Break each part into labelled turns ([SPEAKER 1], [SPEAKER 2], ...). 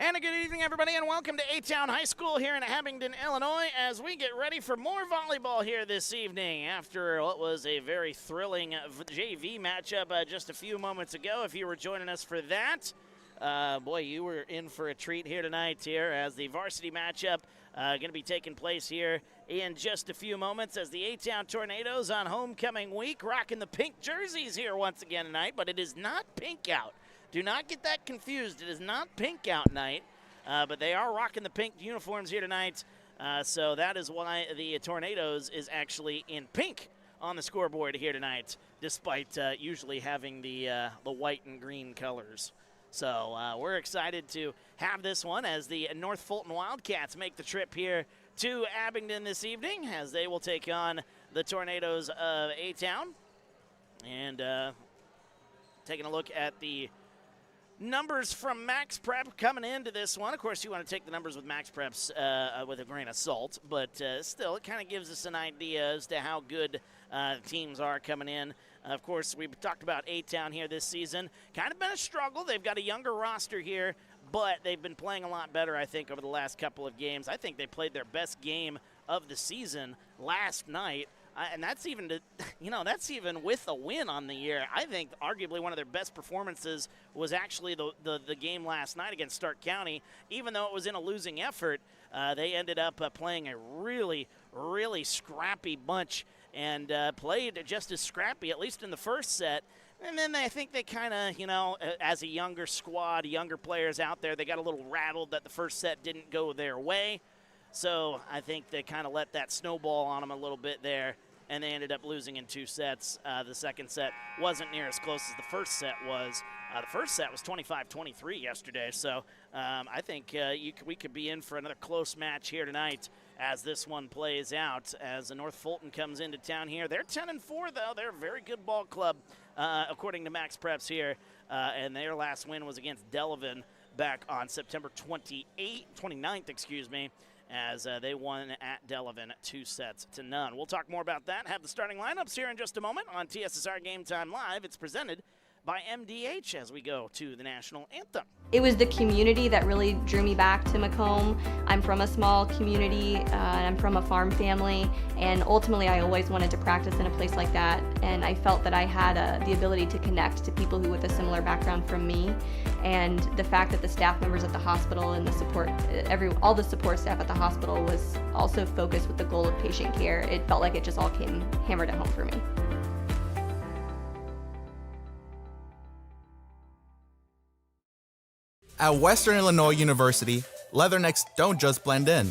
[SPEAKER 1] And a good evening, everybody, and welcome to A-Town High School here in Abingdon, Illinois, as we get ready for more volleyball here this evening after what was a very thrilling JV matchup just a few moments ago. If you were joining us for that, boy, you were in for a treat here tonight here as the varsity matchup going to be taking place here in just a few moments as the A-Town Tornadoes on homecoming week rocking the pink jerseys here once again tonight, but it is not pink out. Do not get that confused. It is not pink out night, but they are rocking the pink uniforms here tonight. So that is why the Tornadoes is actually in pink on the scoreboard here tonight, despite usually having the white and green colors. So we're excited to have this one as the North Fulton Wildcats make the trip here to Abingdon this evening, as they will take on the Tornadoes of A-Town. And taking a look at the numbers from Max Prep coming into this one. Of course, you want to take the numbers with Max Preps with a grain of salt, but still, it kind of gives us an idea as to how good teams are coming in. Of course, we've talked about A-Town here this season. Kind of been a struggle. They've got a younger roster here, but they've been playing a lot better, I think, over the last couple of games. I think they played their best game of the season last night. And that's even, that's even with a win on the year. I think arguably one of their best performances was actually the game last night against Stark County. Even though it was in a losing effort, they ended up playing a really, really scrappy bunch and played just as scrappy, at least in the first set. And then I think they kind of, as a younger squad, younger players out there, they got a little rattled that the first set didn't go their way. So I think they kind of let that snowball on them a little bit there, and they ended up losing in 2 sets. The second set wasn't near as close as the first set was. The first set was 25-23 yesterday, so I think we could be in for another close match here tonight as this one plays out. As the North Fulton comes into town here, they're 10-4 though. They're a very good ball club, according to Max Preps here, and their last win was against Delavan back on September 29th, excuse me, as they won at Delavan 2-0. We'll talk more about that. Have the starting lineups here in just a moment on TSSR Game Time Live. It's presented by MDH as we go to the national anthem.
[SPEAKER 2] It was the community that really drew me back to Macomb. I'm from a small community, and I'm from a farm family, and ultimately I always wanted to practice in a place like that, and I felt that I had the ability to connect to people who with a similar background from me, and the fact that the staff members at the hospital and the support, all the support staff at the hospital was also focused with the goal of patient care. It felt like it just all came hammered at home for me.
[SPEAKER 3] At Western Illinois University, Leathernecks don't just blend in.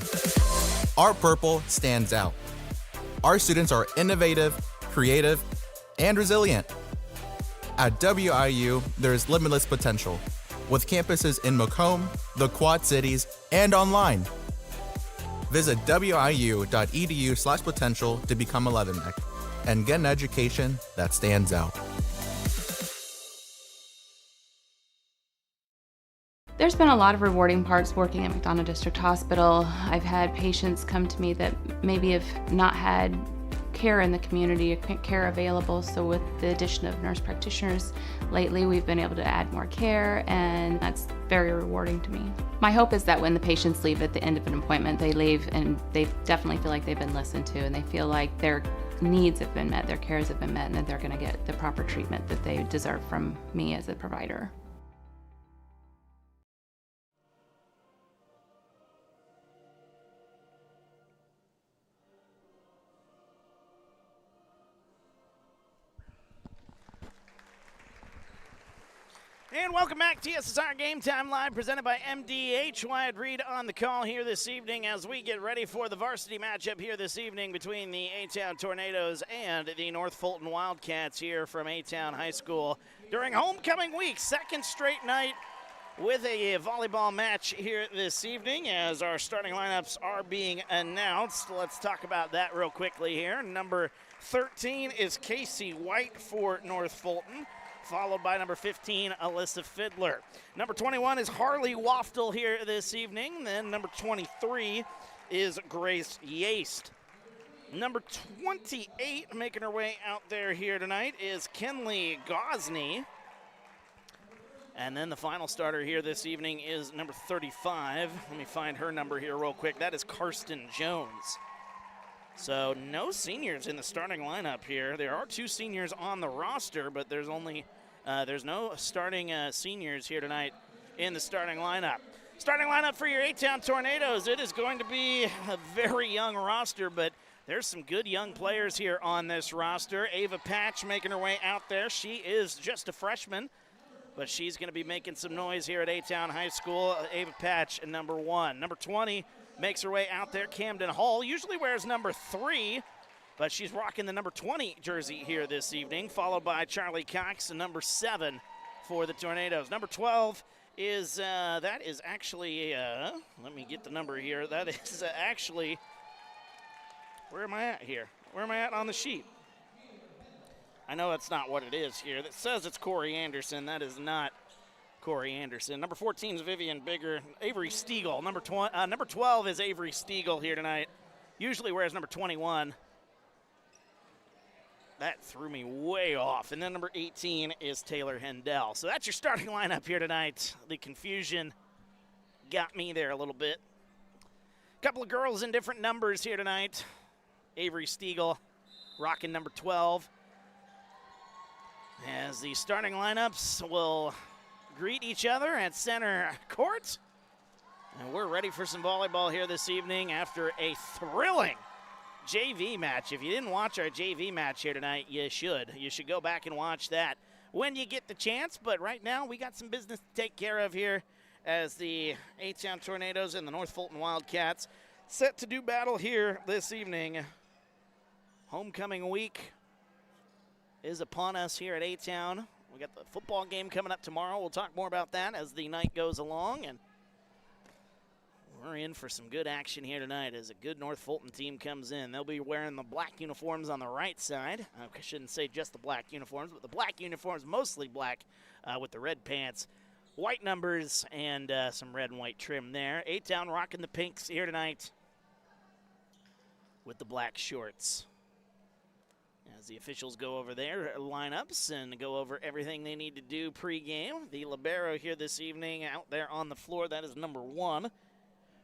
[SPEAKER 3] Our purple stands out. Our students are innovative, creative, and resilient. At WIU, there's limitless potential, with campuses in Macomb, the Quad Cities, and online. Visit wiu.edu/potential to become a Leatherneck and get an education that stands out.
[SPEAKER 4] There's been a lot of rewarding parts working at McDonough District Hospital. I've had patients come to me that maybe have not had care in the community, care available, so with the addition of nurse practitioners lately, we've been able to add more care, and that's very rewarding to me. My hope is that when the patients leave at the end of an appointment, they leave and they definitely feel like they've been listened to, and they feel like their needs have been met, their cares have been met, and that they're going to get the proper treatment that they deserve from me as a provider.
[SPEAKER 1] And welcome back to TSSR Game Time Live, presented by MDH. Wyatt Reed on the call here this evening as we get ready for the varsity matchup here this evening between the A-Town Tornadoes and the North Fulton Wildcats here from A-Town High School during homecoming week. Second straight night with a volleyball match here this evening as our starting lineups are being announced. Let's talk about that real quickly here. Number 13 is Casey White for North Fulton, followed by number 15, Alyssa Fiddler. Number 21 is Harley Waftel here this evening. Then number 23 is Grace Yaste. Number 28, making her way out there here tonight, is Kenley Gosney. And then the final starter here this evening is number 35. Let me find her number here real quick. That is Karsten Jones. So no seniors in the starting lineup here. There are 2 seniors on the roster, but there's no starting seniors here tonight in the starting lineup. Starting lineup for your A-Town Tornadoes. It is going to be a very young roster, but there's some good young players here on this roster. Ava Patch making her way out there. She is just a freshman, but she's going to be making some noise here at A-Town High School. Ava Patch, number 1. Number 20 makes her way out there. Camden Hall usually wears number 3, but she's rocking the number 20 jersey here this evening, followed by Charlie Cox, number 7 for the Tornadoes. Number 12 is, that is actually, let me get the number here. That is actually, where am I at here? Where am I at on the sheet? I know that's not what it is here. That says it's Corey Anderson. That is not Corey Anderson. Number 14 is Vivian Bigger. Avery Stiegel. Number 12 is Avery Stiegel here tonight. Usually wears number 21. That threw me way off. And then number 18 is Taylor Hendel. So that's your starting lineup here tonight. The confusion got me there a little bit. A couple of girls in different numbers here tonight. Avery Stiegel rocking number 12. As the starting lineups will greet each other at center court. And we're ready for some volleyball here this evening after a thrilling JV match. If you didn't watch our JV match here tonight, you should. You should go back and watch that when you get the chance. But right now, we got some business to take care of here as the A-Town Tornadoes and the North Fulton Wildcats set to do battle here this evening. Homecoming week is upon us here at A-Town. We got the football game coming up tomorrow. We'll talk more about that as the night goes along. And we're in for some good action here tonight as a good North Fulton team comes in. They'll be wearing the black uniforms on the right side. I shouldn't say just the black uniforms, but the black uniforms, mostly black with the red pants, white numbers, and some red and white trim there. A-Town rocking the pinks here tonight with the black shorts. As the officials go over their lineups and go over everything they need to do pregame, the libero here this evening out there on the floor, that is number 1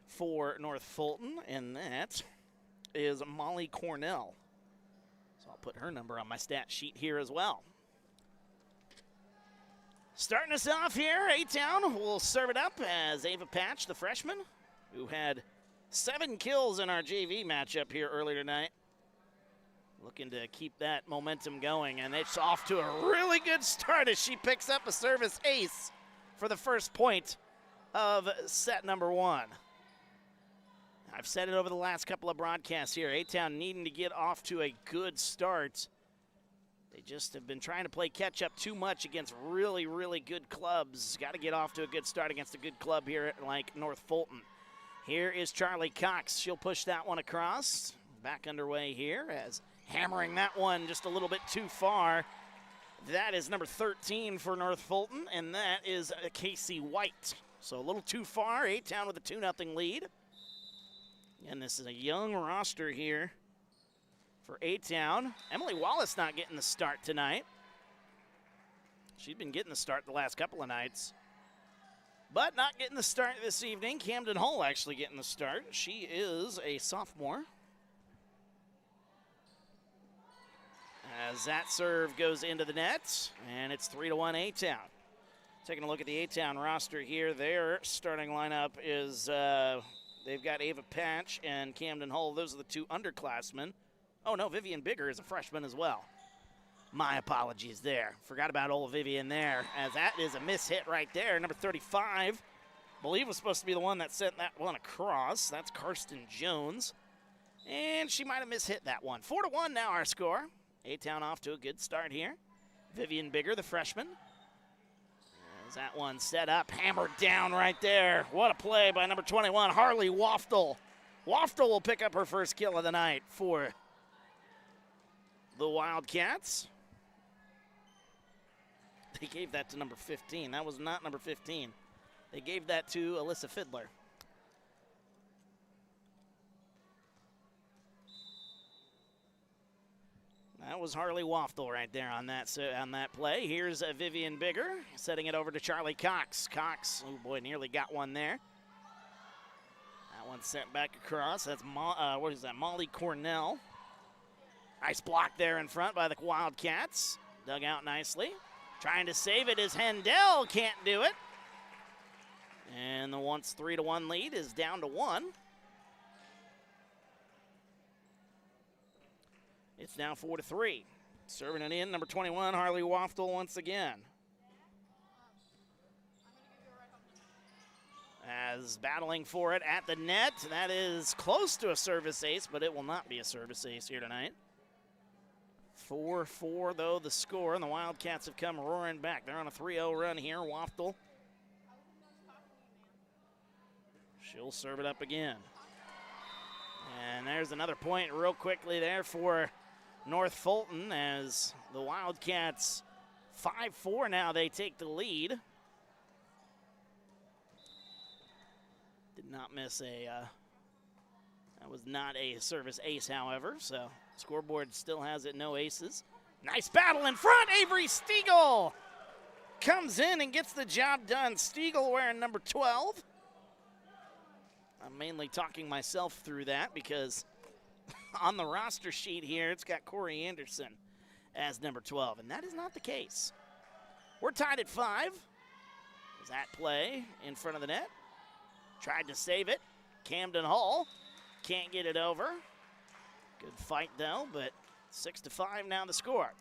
[SPEAKER 1] for North Fulton, and that is Molly Cornell. So I'll put her number on my stat sheet here as well. Starting us off here, A-Town will serve it up as Ava Patch, the freshman, who had 7 kills in our JV matchup here earlier tonight. Looking to keep that momentum going, and it's off to a really good start as she picks up a service ace for the first point of set number 1. I've said it over the last couple of broadcasts here. A-Town needing to get off to a good start. They just have been trying to play catch-up too much against really, really good clubs. Got to get off to a good start against a good club here like North Fulton. Here is Charlie Cox. She'll push that one across. Back underway here as hammering that one just a little bit too far. That is number 13 for North Fulton, and that is Casey White. So a little too far. A-Town with a 2-0 lead. And this is a young roster here for A-Town. Emily Wallace not getting the start tonight. She's been getting the start the last couple of nights, but not getting the start this evening. Camden Hull actually getting the start. She is a sophomore. As that serve goes into the net, and it's 3-1 A-Town. Taking a look at the A-Town roster here, their starting lineup is, they've got Ava Patch and Camden Hull. Those are the 2 underclassmen. Oh, no, Vivian Bigger is a freshman as well. My apologies there. Forgot about old Vivian there, as that is a miss hit right there. Number 35, I believe was supposed to be the one that sent that one across. That's Karsten Jones. And she might have mishit that one. 4-1 now our score. A-Town off to a good start here. Vivian Bigger, the freshman. As that one set up, hammered down right there. What a play by number 21, Harley Waftel. Waftel will pick up her first kill of the night for the Wildcats. They gave that to number 15. That was not number 15. They gave that to Alyssa Fiddler. That that was Harley Waftel right there on that play. Here's Vivian Bigger setting it over to Charlie Cox. Cox, oh boy, nearly got one there. That one sent back across. That's Molly Cornell. Nice block there in front by the Wildcats. Dug out nicely. Trying to save it is Hendel. Can't do it. And the once 3-1 lead is down to 1. It's now 4-3. Serving it in, number 21, Harley Waftel once again. As battling for it at the net. That is close to a service ace, but it will not be a service ace here tonight. 4-4, though, the score, and the Wildcats have come roaring back. They're on a 3-0 run here. Waftel. She'll serve it up again. And there's another point real quickly there for North Fulton as the Wildcats 5-4 now. They take the lead. Did not miss that was not a service ace, however, so scoreboard still has it no aces. Nice battle in front. Avery Stiegel comes in and gets the job done. Stiegel wearing number 12. I'm mainly talking myself through that because on the roster sheet here, it's got Corey Anderson as number 12, and that is not the case. We're tied at 5. Is that play in front of the net? Tried to save it. Camden Hall can't get it over. Good fight, though, but 6-5 now the score.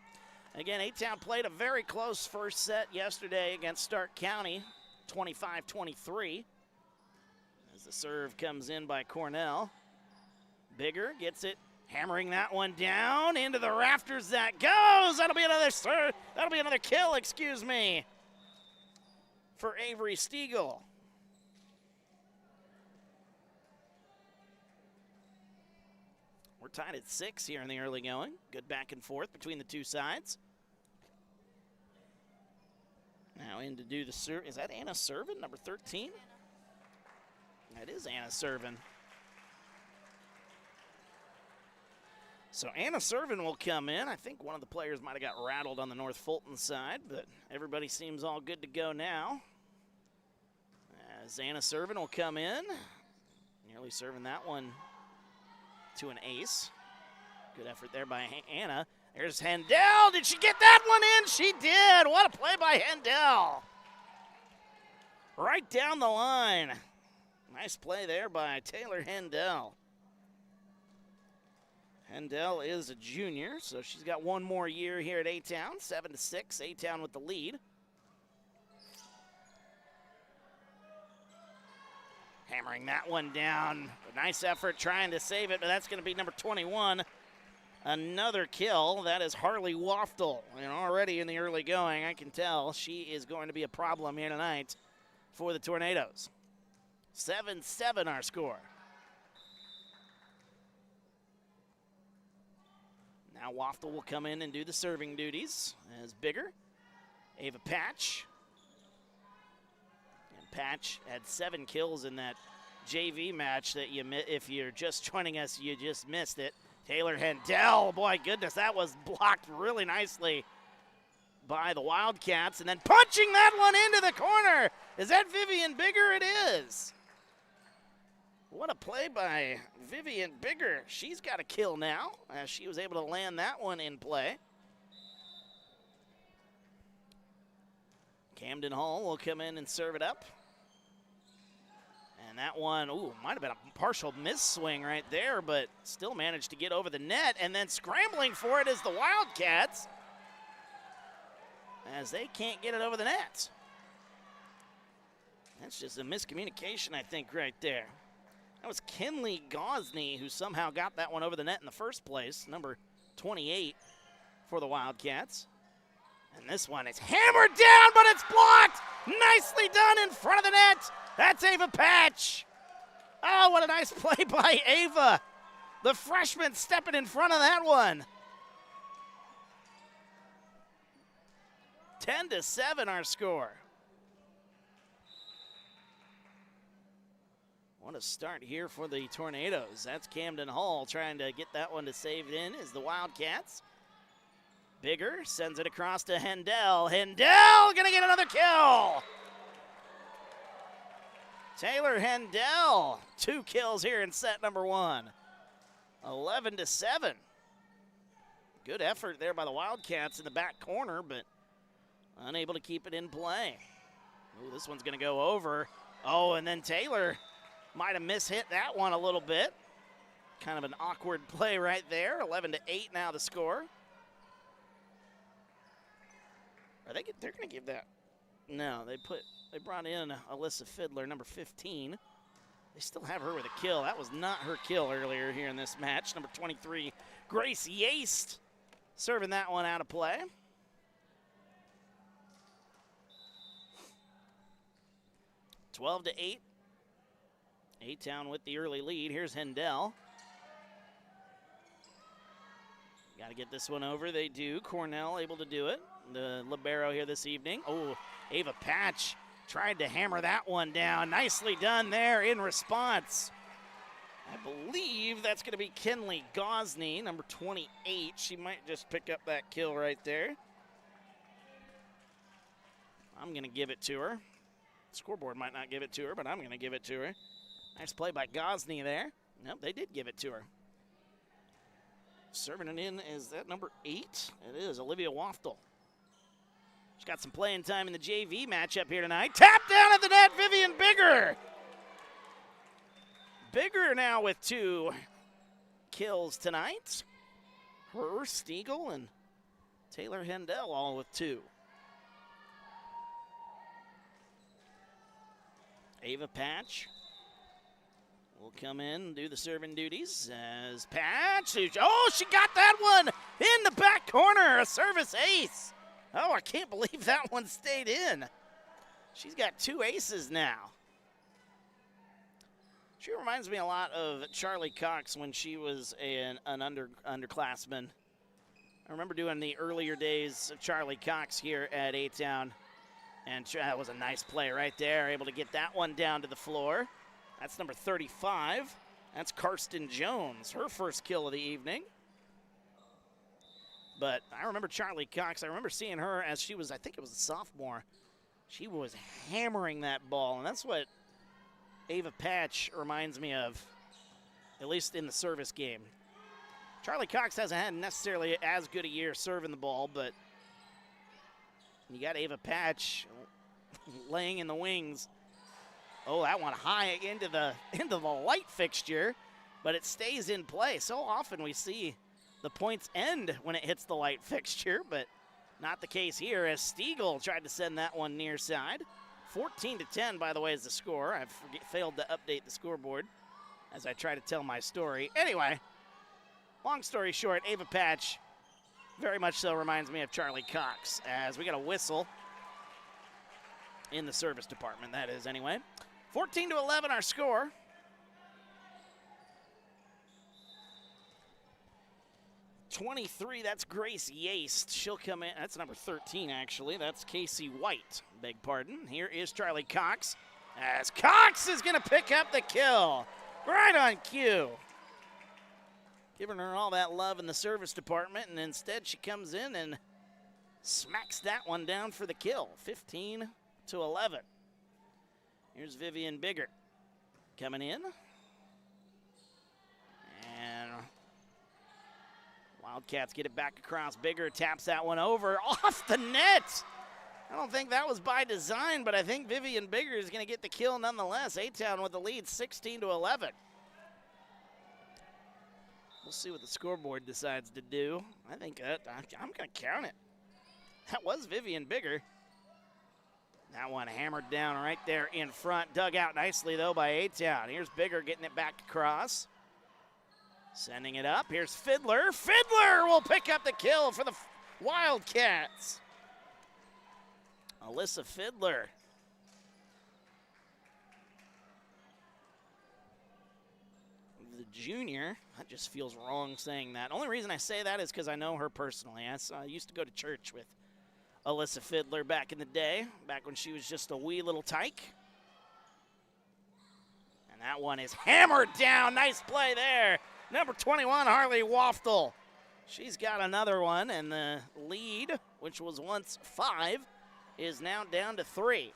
[SPEAKER 1] Again, A-Town played a very close first set yesterday against Stark County, 25-23. As the serve comes in by Cornell. Bigger gets it, hammering that one down into the rafters. That goes. That'll be another serve. That'll be another kill, excuse me, for Avery Stiegel. We're tied at 6 here in the early going. Good back and forth between the two sides. Now in to do the serve. Is that Anna Servin, number 13? That is Anna Servin. So Anna Servin will come in. I think one of the players might have got rattled on the North Fulton side, but everybody seems all good to go now. As Anna Servin will come in. Nearly serving that one to an ace. Good effort there by Anna. There's Hendel. Did she get that one in? She did. What a play by Hendel. Right down the line. Nice play there by Taylor Hendel. Hendel is a junior, so she's got one more year here at A-Town. 7-6, A-Town with the lead. Hammering that one down. A nice effort trying to save it, but that's going to be number 21. Another kill. That is Harley Waftel. And already in the early going, I can tell she is going to be a problem here tonight for the Tornadoes. 7-7 our score. Now Waftel will come in and do the serving duties as Bigger. Ava Patch. And Patch had 7 kills in that JV match that if you're just joining us, you just missed it. Taylor Hendel, boy, goodness, that was blocked really nicely by the Wildcats. And then punching that one into the corner. Is that Vivian Bigger? It is. What a play by Vivian Bigger. She's got a kill now as she was able to land that one in play. Camden Hall will come in and serve it up. And that one, might have been a partial miss swing right there, but still managed to get over the net. And then scrambling for it is the Wildcats as they can't get it over the net. That's just a miscommunication, I think, right there. That was Kinley Gosney who somehow got that one over the net in the first place, number 28 for the Wildcats. And this one is hammered down, but it's blocked. Nicely done in front of the net. That's Ava Patch. Oh, what a nice play by Ava. The freshman stepping in front of that one. 10-7 our score. What a start here for the Tornadoes. That's Camden Hall trying to get that one to save it in is the Wildcats. Bigger sends it across to Hendel. Hendel gonna get another kill. Taylor Hendel, 2 kills here in set number 1. 11-7. Good effort there by the Wildcats in the back corner, but unable to keep it in play. Ooh, this one's gonna go over. Oh, and then Taylor might have mishit that one a little bit. Kind of an awkward play right there. 11-8 now the score. They're gonna give that. No, they brought in Alyssa Fiddler, number 15. They still have her with a kill. That was not her kill earlier here in this match. Number 23, Grace Yaste, serving that one out of play. (12-8). A-Town with the early lead. Here's Hendel. Got to get this one over. They do. Cornell able to do it. The libero here this evening. Oh, Ava Patch tried to hammer that one down. Nicely done there in response. I believe that's going to be Kenley Gosney, number 28. She might just pick up that kill right there. I'm going to give it to her. Scoreboard might not give it to her, but I'm going to give it to her. Nice play by Gosney there. Nope, they did give it to her. Serving it in is that number 8? It is Olivia Waftel. She's got some playing time in the JV matchup here tonight. Tap down at the net, Vivian Bigger. Bigger now with 2 kills tonight. Her, Stiegel, and Taylor Hendel all with 2. Ava Patch will come in and do the serving duties as Patch. Oh, she got that one in the back corner. A service ace. Oh, I can't believe that one stayed in. She's got 2 aces now. She reminds me a lot of Charlie Cox when she was an underclassman. I remember doing the earlier days of Charlie Cox here at A-Town. And that was a nice play right there, able to get that one down to the floor. That's number 35. That's Karsten Jones, her first kill of the evening. But I remember Charlie Cox. I remember seeing her as she was, I think it was a sophomore. She was hammering that ball, and that's what Ava Patch reminds me of, at least in the service game. Charlie Cox hasn't had necessarily as good a year serving the ball, but you got Ava Patch laying in the wings. Oh, that one high into the light fixture, but it stays in play. So often we see the points end when it hits the light fixture, but not the case here as Stiegel tried to send that one near side. 14-10, by the way, is the score. I've failed to update the scoreboard as I try to tell my story. Anyway, long story short, Ava Patch very much so reminds me of Charlie Cox as we got a whistle in the service department, that is anyway. 14-11 our score. .23, that's Grace Yaste. She'll come in. That's number 13, actually. That's Casey White. Beg pardon. Here is Charlie Cox. As Cox is going to pick up the kill. Right on cue. Giving her all that love in the service department, and instead she comes in and smacks that one down for the kill. 15-11. Here's Vivian Bigger coming in. And Wildcats get it back across. Bigger taps that one over off the net. I don't think that was by design, but I think Vivian Bigger is going to get the kill nonetheless. A-Town with the lead, 16-11. We'll see what the scoreboard decides to do. I think I'm going to count it. That was Vivian Bigger. That one hammered down right there in front. Dug out nicely, though, by A-Town. Here's Bigger getting it back across. Sending it up. Here's Fiddler. Fiddler will pick up the kill for the Wildcats. Alyssa Fiddler. The junior. That just feels wrong saying that. Only reason I say that is because I know her personally. I used to go to church with Alyssa Fiddler back in the day, back when she was just a wee little tyke. And that one is hammered down. Nice play there. Number 21, Harley Waftel. She's got another one, and the lead, which was once 5, is now down to 3.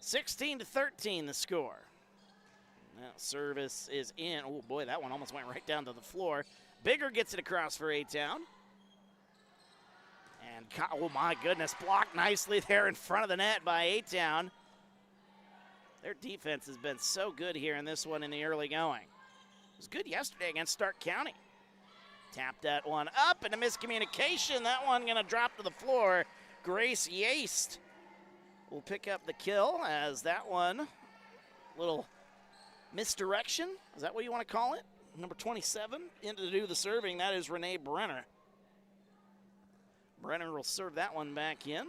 [SPEAKER 1] 16-13 the score. Now service is in. Oh boy, that one almost went right down to the floor. Bigger gets it across for A-Town. And oh my goodness, blocked nicely there in front of the net by A-Town. Their defense has been so good here in this one in the early going. It was good yesterday against Stark County. Tapped that one up, and a miscommunication. That one gonna drop to the floor. Grace Yaste will pick up the kill as that one, little misdirection. Is that what you want to call it? Number 27 in to do the serving. That is Renee Brenner. Brenner will serve that one back in.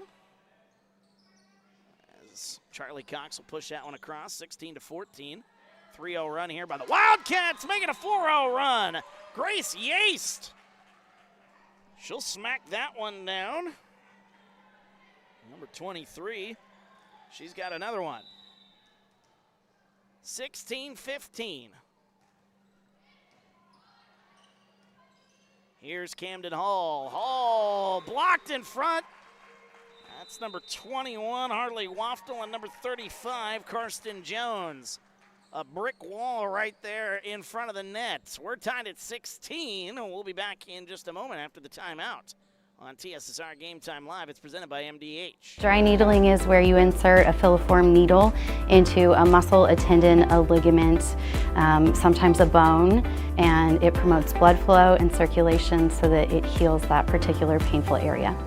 [SPEAKER 1] As Charlie Cox will push that one across, 16-14. 3-0 run here by the Wildcats, making a 4-0 run. Grace Yaste. She'll smack that one down. Number 23, she's got another one. 16-15. Here's Camden Hall. Hall blocked in front. That's number 21, Harley Waftel, and number 35, Karsten Jones. A brick wall right there in front of the net. We're tied at 16, and we'll be back in just a moment after the timeout. On TSSR Game Time Live, it's presented by MDH.
[SPEAKER 5] Dry needling is where you insert a filiform needle into a muscle, a tendon, a ligament, sometimes a bone, and it promotes blood flow and circulation so that it heals that particular painful area.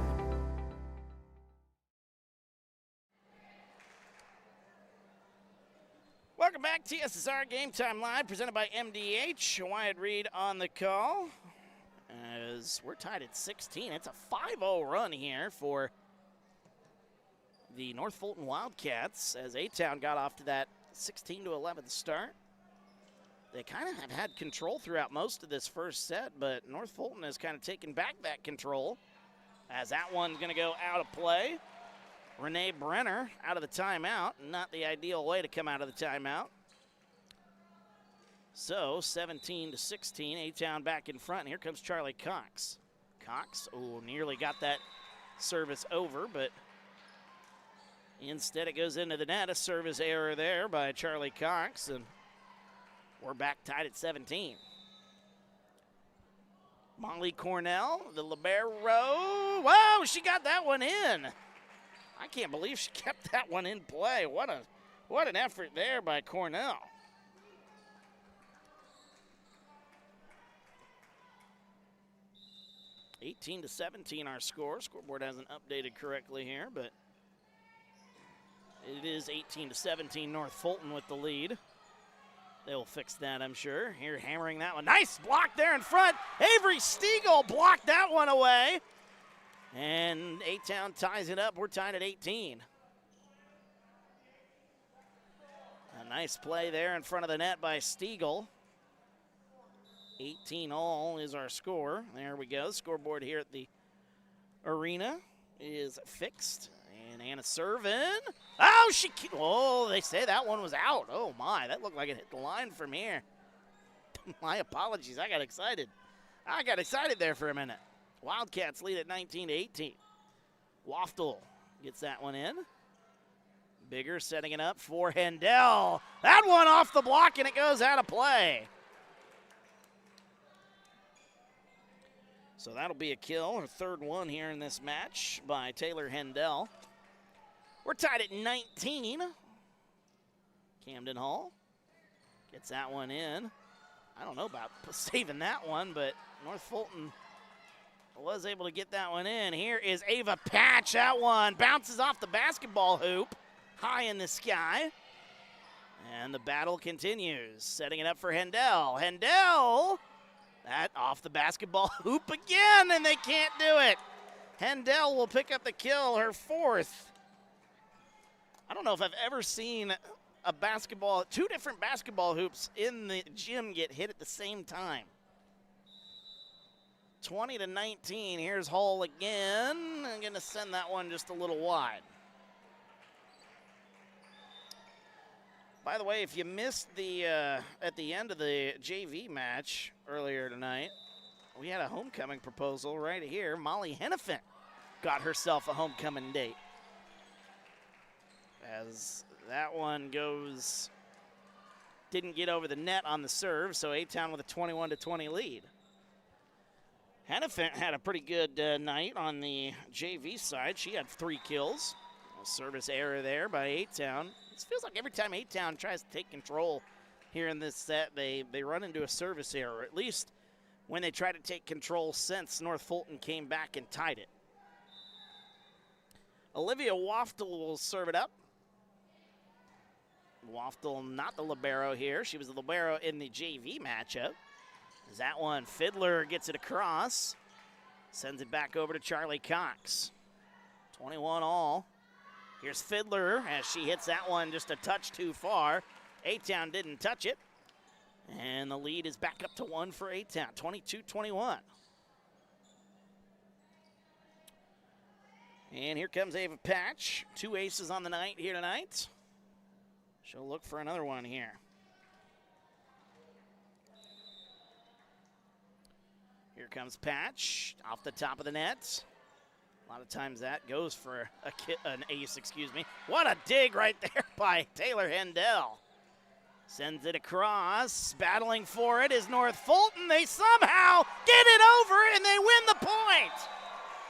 [SPEAKER 1] Welcome back, TSSR Game Time Live, presented by MDH. Wyatt Reed on the call. As we're tied at 16, it's a 5-0 run here for the North Fulton Wildcats as A-Town got off to that 16-11 start. They kind of have had control throughout most of this first set, but North Fulton has kind of taken back that control as that one's going to go out of play. Renee Brenner out of the timeout. Not the ideal way to come out of the timeout. So 17-16, A-Town back in front. And here comes Charlie Cox. Cox, oh, nearly got that service over, but instead it goes into the net. A service error there by Charlie Cox, and we're back tied at 17. Molly Cornell, the libero. Whoa, she got that one in. I can't believe she kept that one in play. What an effort there by Cornell. (18-17) our score. Scoreboard hasn't updated correctly here, but it is 18-17 North Fulton with the lead. They'll fix that, I'm sure. Here, hammering that one. Nice block there in front. Avery Stiegel blocked that one away. And A-Town ties it up. We're tied at 18. A nice play there in front of the net by Stiegel. 18 all is our score. There we go. Scoreboard here at the arena is fixed. And Anna Servin. Oh, they say that one was out. Oh, my. That looked like it hit the line from here. My apologies. I got excited. There for a minute. Wildcats lead at 19-18. Waftel gets that one in. Bigger setting it up for Hendel. That one off the block, and it goes out of play. So that'll be a kill, her third one here in this match by Taylor Hendel. We're tied at 19. Camden Hall gets that one in. I don't know about saving that one, but North Fulton was able to get that one in. Here is Ava Patch. That one bounces off the basketball hoop high in the sky. And the battle continues. Setting it up for Hendel. Hendel, that off the basketball hoop again, and they can't do it. Hendel will pick up the kill, her fourth. I don't know if I've ever seen a basketball, two different basketball hoops in the gym get hit at the same time. 20-19, here's Hall again. I'm gonna send that one just a little wide. By the way, if you missed the at the end of the JV match earlier tonight, we had a homecoming proposal right here. Molly Hennepin got herself a homecoming date. As that one goes, didn't get over the net on the serve, so A-Town with a 21-20 lead. Hennepin had a pretty good night on the JV side. She had 3 kills. A service error there by A-Town. It feels like every time A-Town tries to take control here in this set, they run into a service error, at least when they try to take control since North Fulton came back and tied it. Olivia Waftel will serve it up. Waftel not the libero here. She was the libero in the JV matchup. As that one, Fiddler gets it across. Sends it back over to Charlie Cox. 21 all. Here's Fiddler as she hits that one just a touch too far. A-Town didn't touch it. And the lead is back up to 1 for A-Town, 22-21. And here comes Ava Patch. 2 aces on the night here tonight. She'll look for another one here. Here comes Patch off the top of the net. A lot of times that goes for an ace, excuse me. What a dig right there by Taylor Hendel. Sends it across. Battling for it is North Fulton. They somehow get it over and they win the point.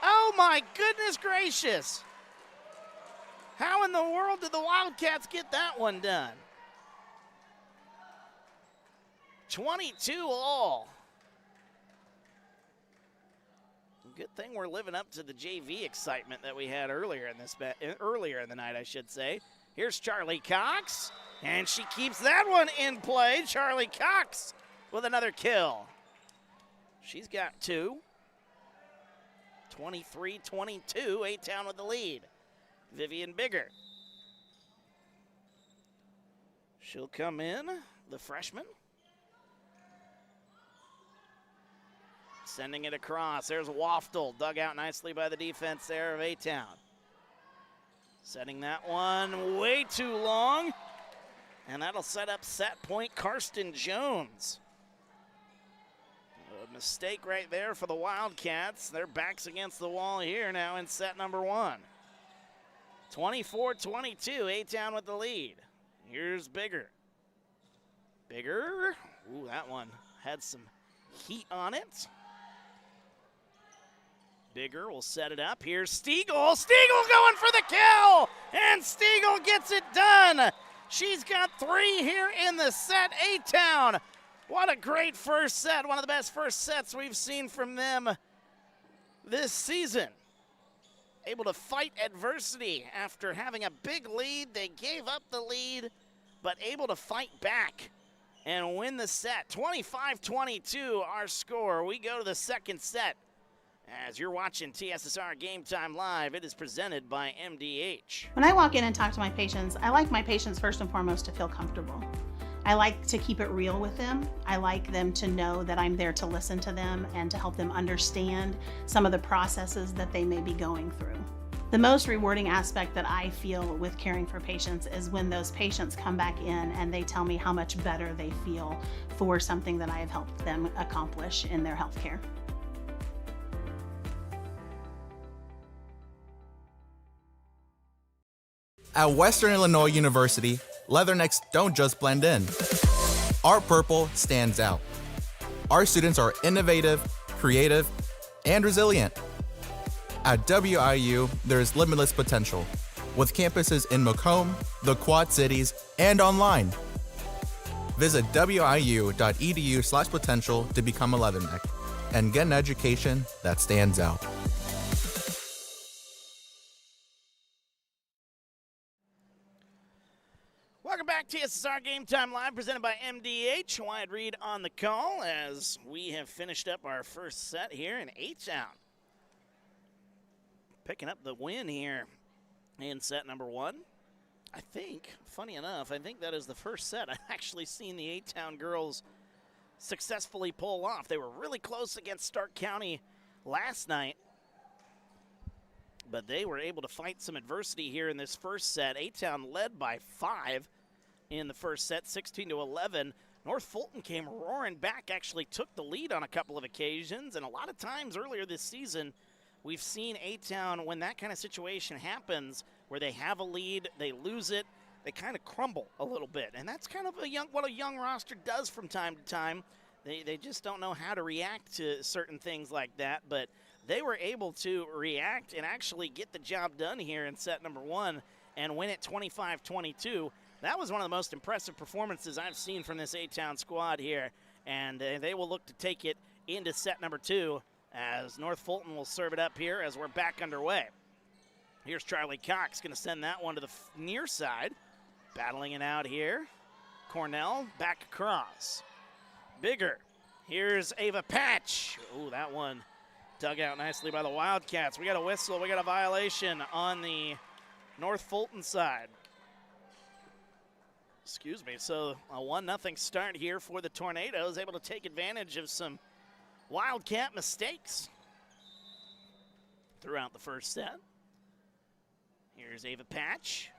[SPEAKER 1] Oh my goodness gracious. How in the world did the Wildcats get that one done? 22 all. Good thing we're living up to the JV excitement that we had earlier in the night, I should say. Here's Charlie Cox, and she keeps that one in play. Charlie Cox with another kill. She's got 2. 23-22, A-Town with the lead. Vivian Bigger. She'll come in, the freshman. Sending it across. There's Waftel, dug out nicely by the defense there of A-Town. Setting that one way too long. And that'll set up set point Karsten Jones. A mistake right there for the Wildcats. Their backs against the wall here now in set number 1. 24-22, A-Town with the lead. Here's Bigger. Bigger. Ooh, that one had some heat on it. Bigger will set it up. Here's Stiegel. Stiegel going for the kill! And Stiegel gets it done! She's got 3 here in the set. A-Town. What a great first set. One of the best first sets we've seen from them this season. Able to fight adversity after having a big lead. They gave up the lead, but able to fight back and win the set. 25-22 our score. We go to the second set. As you're watching TSSR Game Time Live, it is presented by MDH.
[SPEAKER 6] When I walk in and talk to my patients, I like my patients first and foremost to feel comfortable. I like to keep it real with them. I like them to know that I'm there to listen to them and to help them understand some of the processes that they may be going through. The most rewarding aspect that I feel with caring for patients is when those patients come back in and they tell me how much better they feel for something that I have helped them accomplish in their healthcare.
[SPEAKER 3] At Western Illinois University, Leathernecks don't just blend in. Our purple stands out. Our students are innovative, creative, and resilient. At WIU, there's limitless potential, with campuses in Macomb, the Quad Cities, and online. Visit wiu.edu/potential to become a Leatherneck and get an education that stands out.
[SPEAKER 1] Welcome back to TSSR Game Time Live, presented by MDH. Wyatt Reed on the call as we have finished up our first set here in A-Town. Picking up the win here in set number 1. I think, funny enough, I think that is the first set I've actually seen the A-Town girls successfully pull off. They were really close against Stark County last night, but they were able to fight some adversity here in this first set. A-Town led by 5 in the first set, 16-11. North Fulton came roaring back, actually took the lead on a couple of occasions, and a lot of times earlier this season, we've seen A-Town, when that kind of situation happens, where they have a lead, they lose it, they kind of crumble a little bit. And that's kind of what a young roster does from time to time. They just don't know how to react to certain things like that, but they were able to react and actually get the job done here in set number 1 and win it 25-22. That was one of the most impressive performances I've seen from this A-Town squad here, and they will look to take it into set number 2 as North Fulton will serve it up here as we're back underway. Here's Charlie Cox, going to send that one to the near side. Battling it out here. Cornell back across. Bigger. Here's Ava Patch. Oh, that one dug out nicely by the Wildcats. We got a whistle. We got a violation on the North Fulton side. Excuse me. So a 1-0 start here for the Tornadoes, able to take advantage of some Wildcat mistakes throughout the first set. Here's Ava Patch.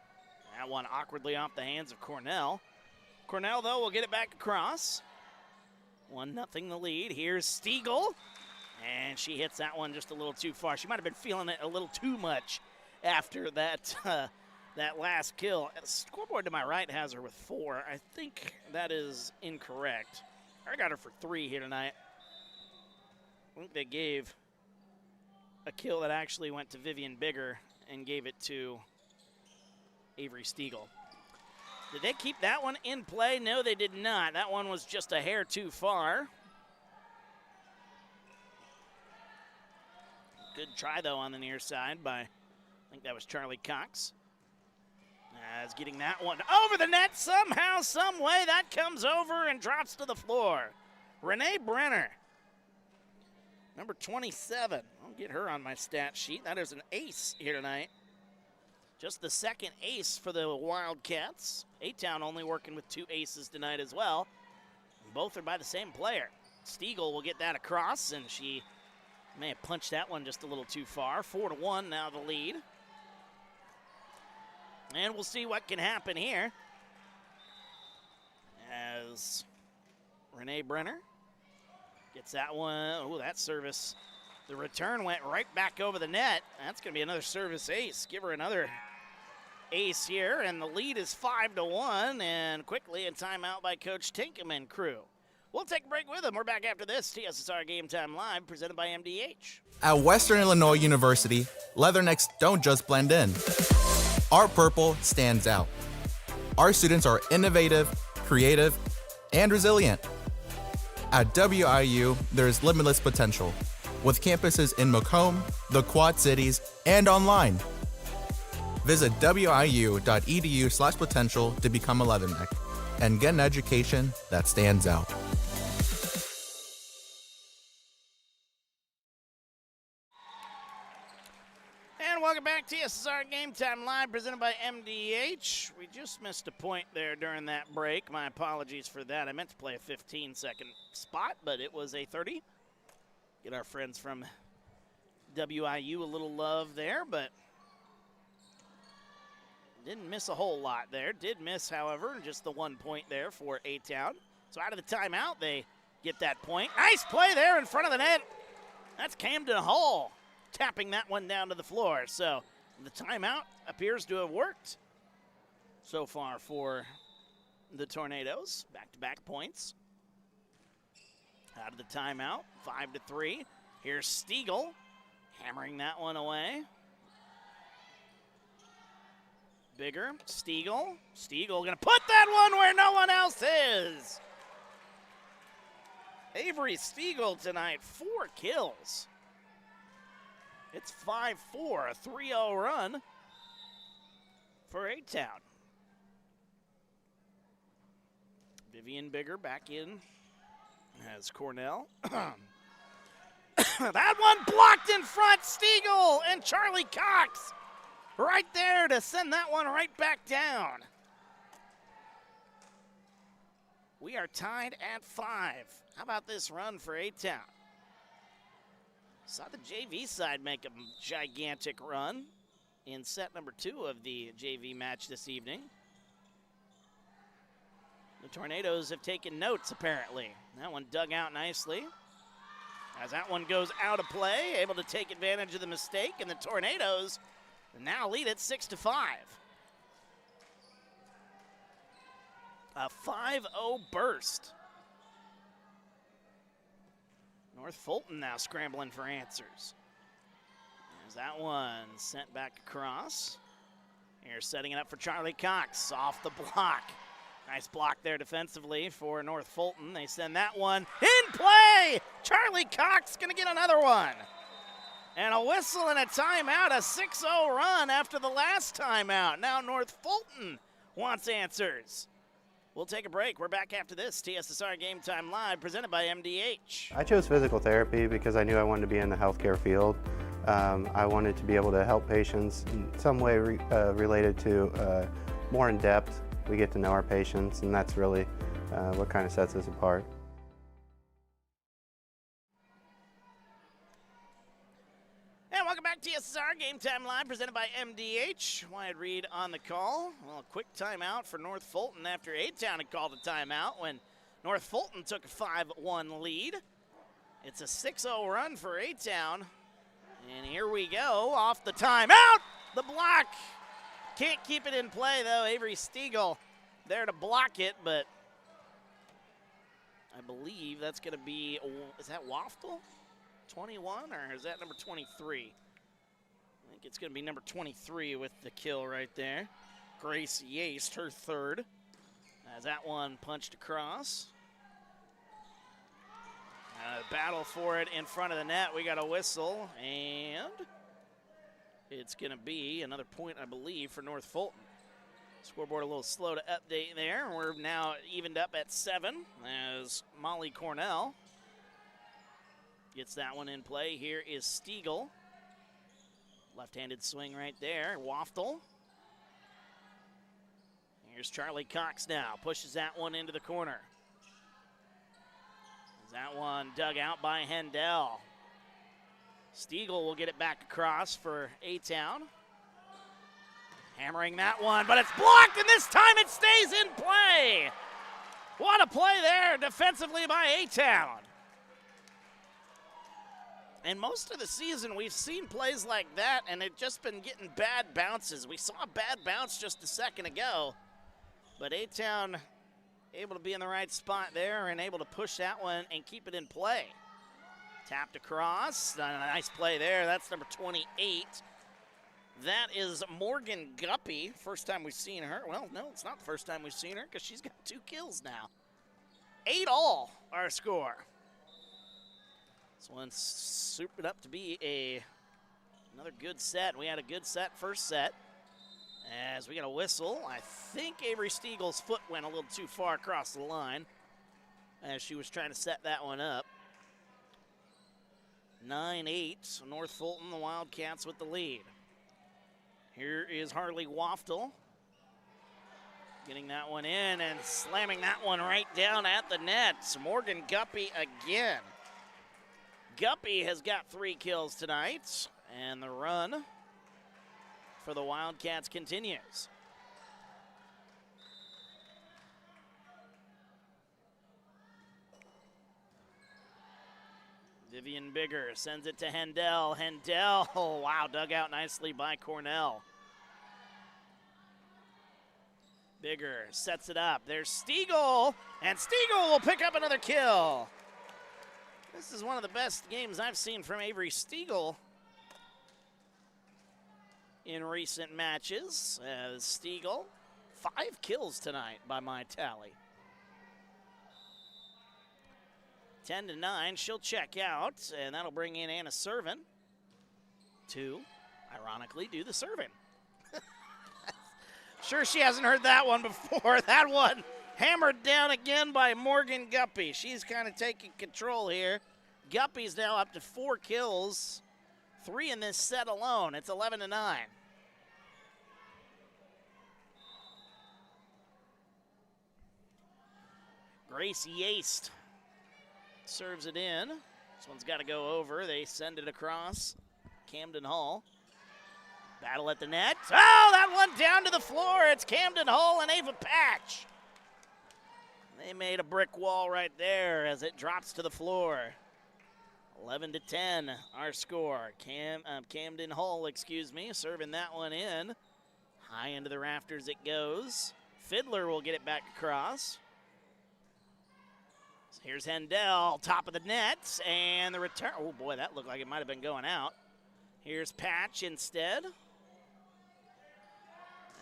[SPEAKER 1] That one awkwardly off the hands of Cornell. Cornell, though, will get it back across. 1-0 the lead. Here's Stiegel. And she hits that one just a little too far. She might have been feeling it a little too much after that that last kill. The scoreboard to my right has her with 4. I think that is incorrect. I got her for 3 here tonight. I think they gave a kill that actually went to Vivian Bigger and gave it to Avery Stiegel. Did they keep that one in play? No, they did not. That one was just a hair too far. Good try, though, on the near side by, I think that was Charlie Cox. As getting that one over the net somehow, some way. That comes over and drops to the floor. Renee Brenner, number 27. I'll get her on my stat sheet. That is an ace here tonight. Just the second ace for the Wildcats. A-Town only working with 2 aces tonight as well. Both are by the same player. Stiegel will get that across, and she may have punched that one just a little too far. 4-1 now the lead. And we'll see what can happen here as Renee Brenner gets that one. Oh, that service. The return went right back over the net. That's going to be another service ace. Give her another ace here, and the lead is 5-1, and quickly a timeout by Coach Tinkham and crew. We'll take a break with them. We're back after this. TSSR Game Time Live, presented by MDH.
[SPEAKER 3] At Western Illinois University, leathernecks don't just blend in. Our purple stands out. Our students are innovative, creative, and resilient. At WIU, there's limitless potential, with campuses in Macomb, the Quad Cities, and online. Visit wiu.edu/potential to become a leatherneck and get an education that stands out.
[SPEAKER 1] And welcome back to TSSR Game Time Live, presented by MDH. We just missed a point there during that break. My apologies for that. I meant to play a 15-second spot, but it was a 30. Get our friends from WIU a little love there, but didn't miss a whole lot there. Did miss, however, just the 1 point there for A-Town. So out of the timeout, they get that point. Nice play there in front of the net. That's Camden Hall tapping that one down to the floor. So the timeout appears to have worked so far for the Tornadoes. Back-to-back points. Out of the timeout, 5-3. Here's Stiegel hammering that one away. Bigger, Stiegel. Stiegel gonna put that one where no one else is. Avery Stiegel tonight, 4 kills. It's 5-4, a 3-0 run for A-Town. Vivian Bigger back in as Cornell. That one blocked in front, Stiegel and Charlie Cox right there to send that one right back down. We are tied at 5. How about this run for A-Town? Saw the JV side make a gigantic run in set number 2 of the JV match this evening. The Tornadoes have taken notes, apparently. That one dug out nicely. As that one goes out of play, able to take advantage of the mistake, and the Tornadoes now lead it 6-5. A 5-0 burst. North Fulton now scrambling for answers. There's that one sent back across. Here's setting it up for Charlie Cox off the block. Nice block there defensively for North Fulton. They send that one in play. Charlie Cox going to get another one. And a whistle and a timeout, a 6-0 run after the last timeout. Now North Fulton wants answers. We'll take a break. We're back after this. TSSR Game Time Live, presented by MDH.
[SPEAKER 7] I chose physical therapy because I knew I wanted to be in the healthcare field. I wanted to be able to help patients in some way related to more in depth. We get to know our patients, and that's really what kind of sets us apart.
[SPEAKER 1] And welcome back to TSSR Game Time Live, presented by MDH. Wyatt Reed on the call. Well, a quick timeout for North Fulton after A-Town had called a timeout when North Fulton took a 5-1 lead. It's a 6-0 run for A-Town. And here we go, off the timeout. The block. Can't keep it in play, though. Avery Stiegel there to block it, but I believe that's going to be, is that Waftel? 21, or is that number 23? I think it's going to be number 23 with the kill right there. Grace Yaste, her third. As that one punched across. Battle for it in front of the net. We got a whistle, and it's going to be another point, I believe, for North Fulton. Scoreboard a little slow to update there. We're now evened up at 7 as Molly Cornell gets that one in play. Here is Stiegel. Left-handed swing right there. Waftel. Here's Charlie Cox now. Pushes that one into the corner. That one dug out by Hendel. Stiegel will get it back across for A-Town. Hammering that one, but it's blocked, and this time it stays in play. What a play there defensively by A-Town. And most of the season, we've seen plays like that, and they've just been getting bad bounces. We saw a bad bounce just a second ago, but A-Town able to be in the right spot there and able to push that one and keep it in play. Tapped across, a nice play there. That's number 28. That is Morgan Guppy. First time we've seen her. Well, no, it's not the first time we've seen her because she's got 2 kills now. 8-all our score. This one's souped up to be another good set. We had a good set first set. As we got a whistle, I think Avery Stiegel's foot went a little too far across the line as she was trying to set that one up. 9-8, North Fulton, the Wildcats with the lead. Here is Harley Waftel getting that one in and slamming that one right down at the net. Morgan Guppy again. Guppy has got 3 kills tonight, and the run for the Wildcats continues. Vivian Bigger sends it to Hendel. Hendel, oh wow, dug out nicely by Cornell. Bigger sets it up. There's Stiegel, and Stiegel will pick up another kill. This is one of the best games I've seen from Avery Stiegel in recent matches, as Stiegel, 5 kills tonight by my tally. 10-9, she'll check out, and that'll bring in Anna Servin to, ironically, do the serving. Sure she hasn't heard that one before. That one hammered down again by Morgan Guppy. She's kind of taking control here. Guppy's now up to 4 kills. 3 in this set alone. It's 11-9. Grace Yaste serves it in. This one's got to go over. They send it across Camden Hall. Battle at the net. Oh, that one down to the floor. It's Camden Hall and Ava Patch. They made a brick wall right there as it drops to the floor. 11-10, our score. Camden Hull, serving that one in. High into the rafters it goes. Fiddler will get it back across. So here's Hendel, top of the net, and the return. Oh boy, that looked like it might have been going out. Here's Patch instead.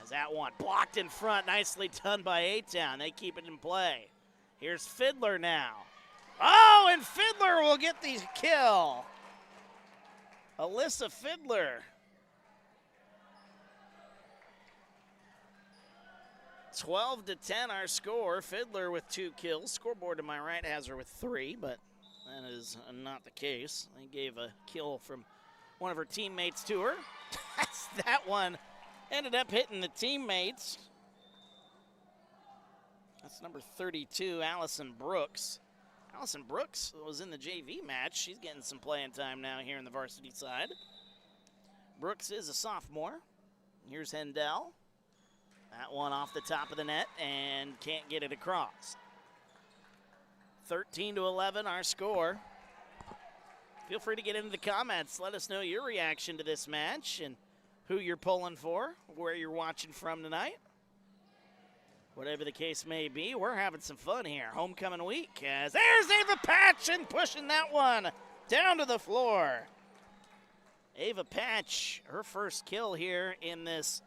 [SPEAKER 1] As that one blocked in front, nicely done by A-Town. They keep it in play. Here's Fiddler now. Oh, and Fiddler will get the kill. Alyssa Fiddler. 12-10 our score. Fiddler with 2 kills. Scoreboard to my right has her with 3, but that is not the case. They gave a kill from one of her teammates to her. That one ended up hitting the teammates. That's number 32, Allison Brooks. Allison Brooks was in the JV match. She's getting some playing time now here in the varsity side. Brooks is a sophomore. Here's Hendel. That one off the top of the net and can't get it across. 13-11 our score. Feel free to get into the comments. Let us know your reaction to this match and who you're pulling for, where you're watching from tonight. Whatever the case may be, we're having some fun here. Homecoming week as there's Ava Patch and pushing that one down to the floor. Ava Patch, her first kill here in this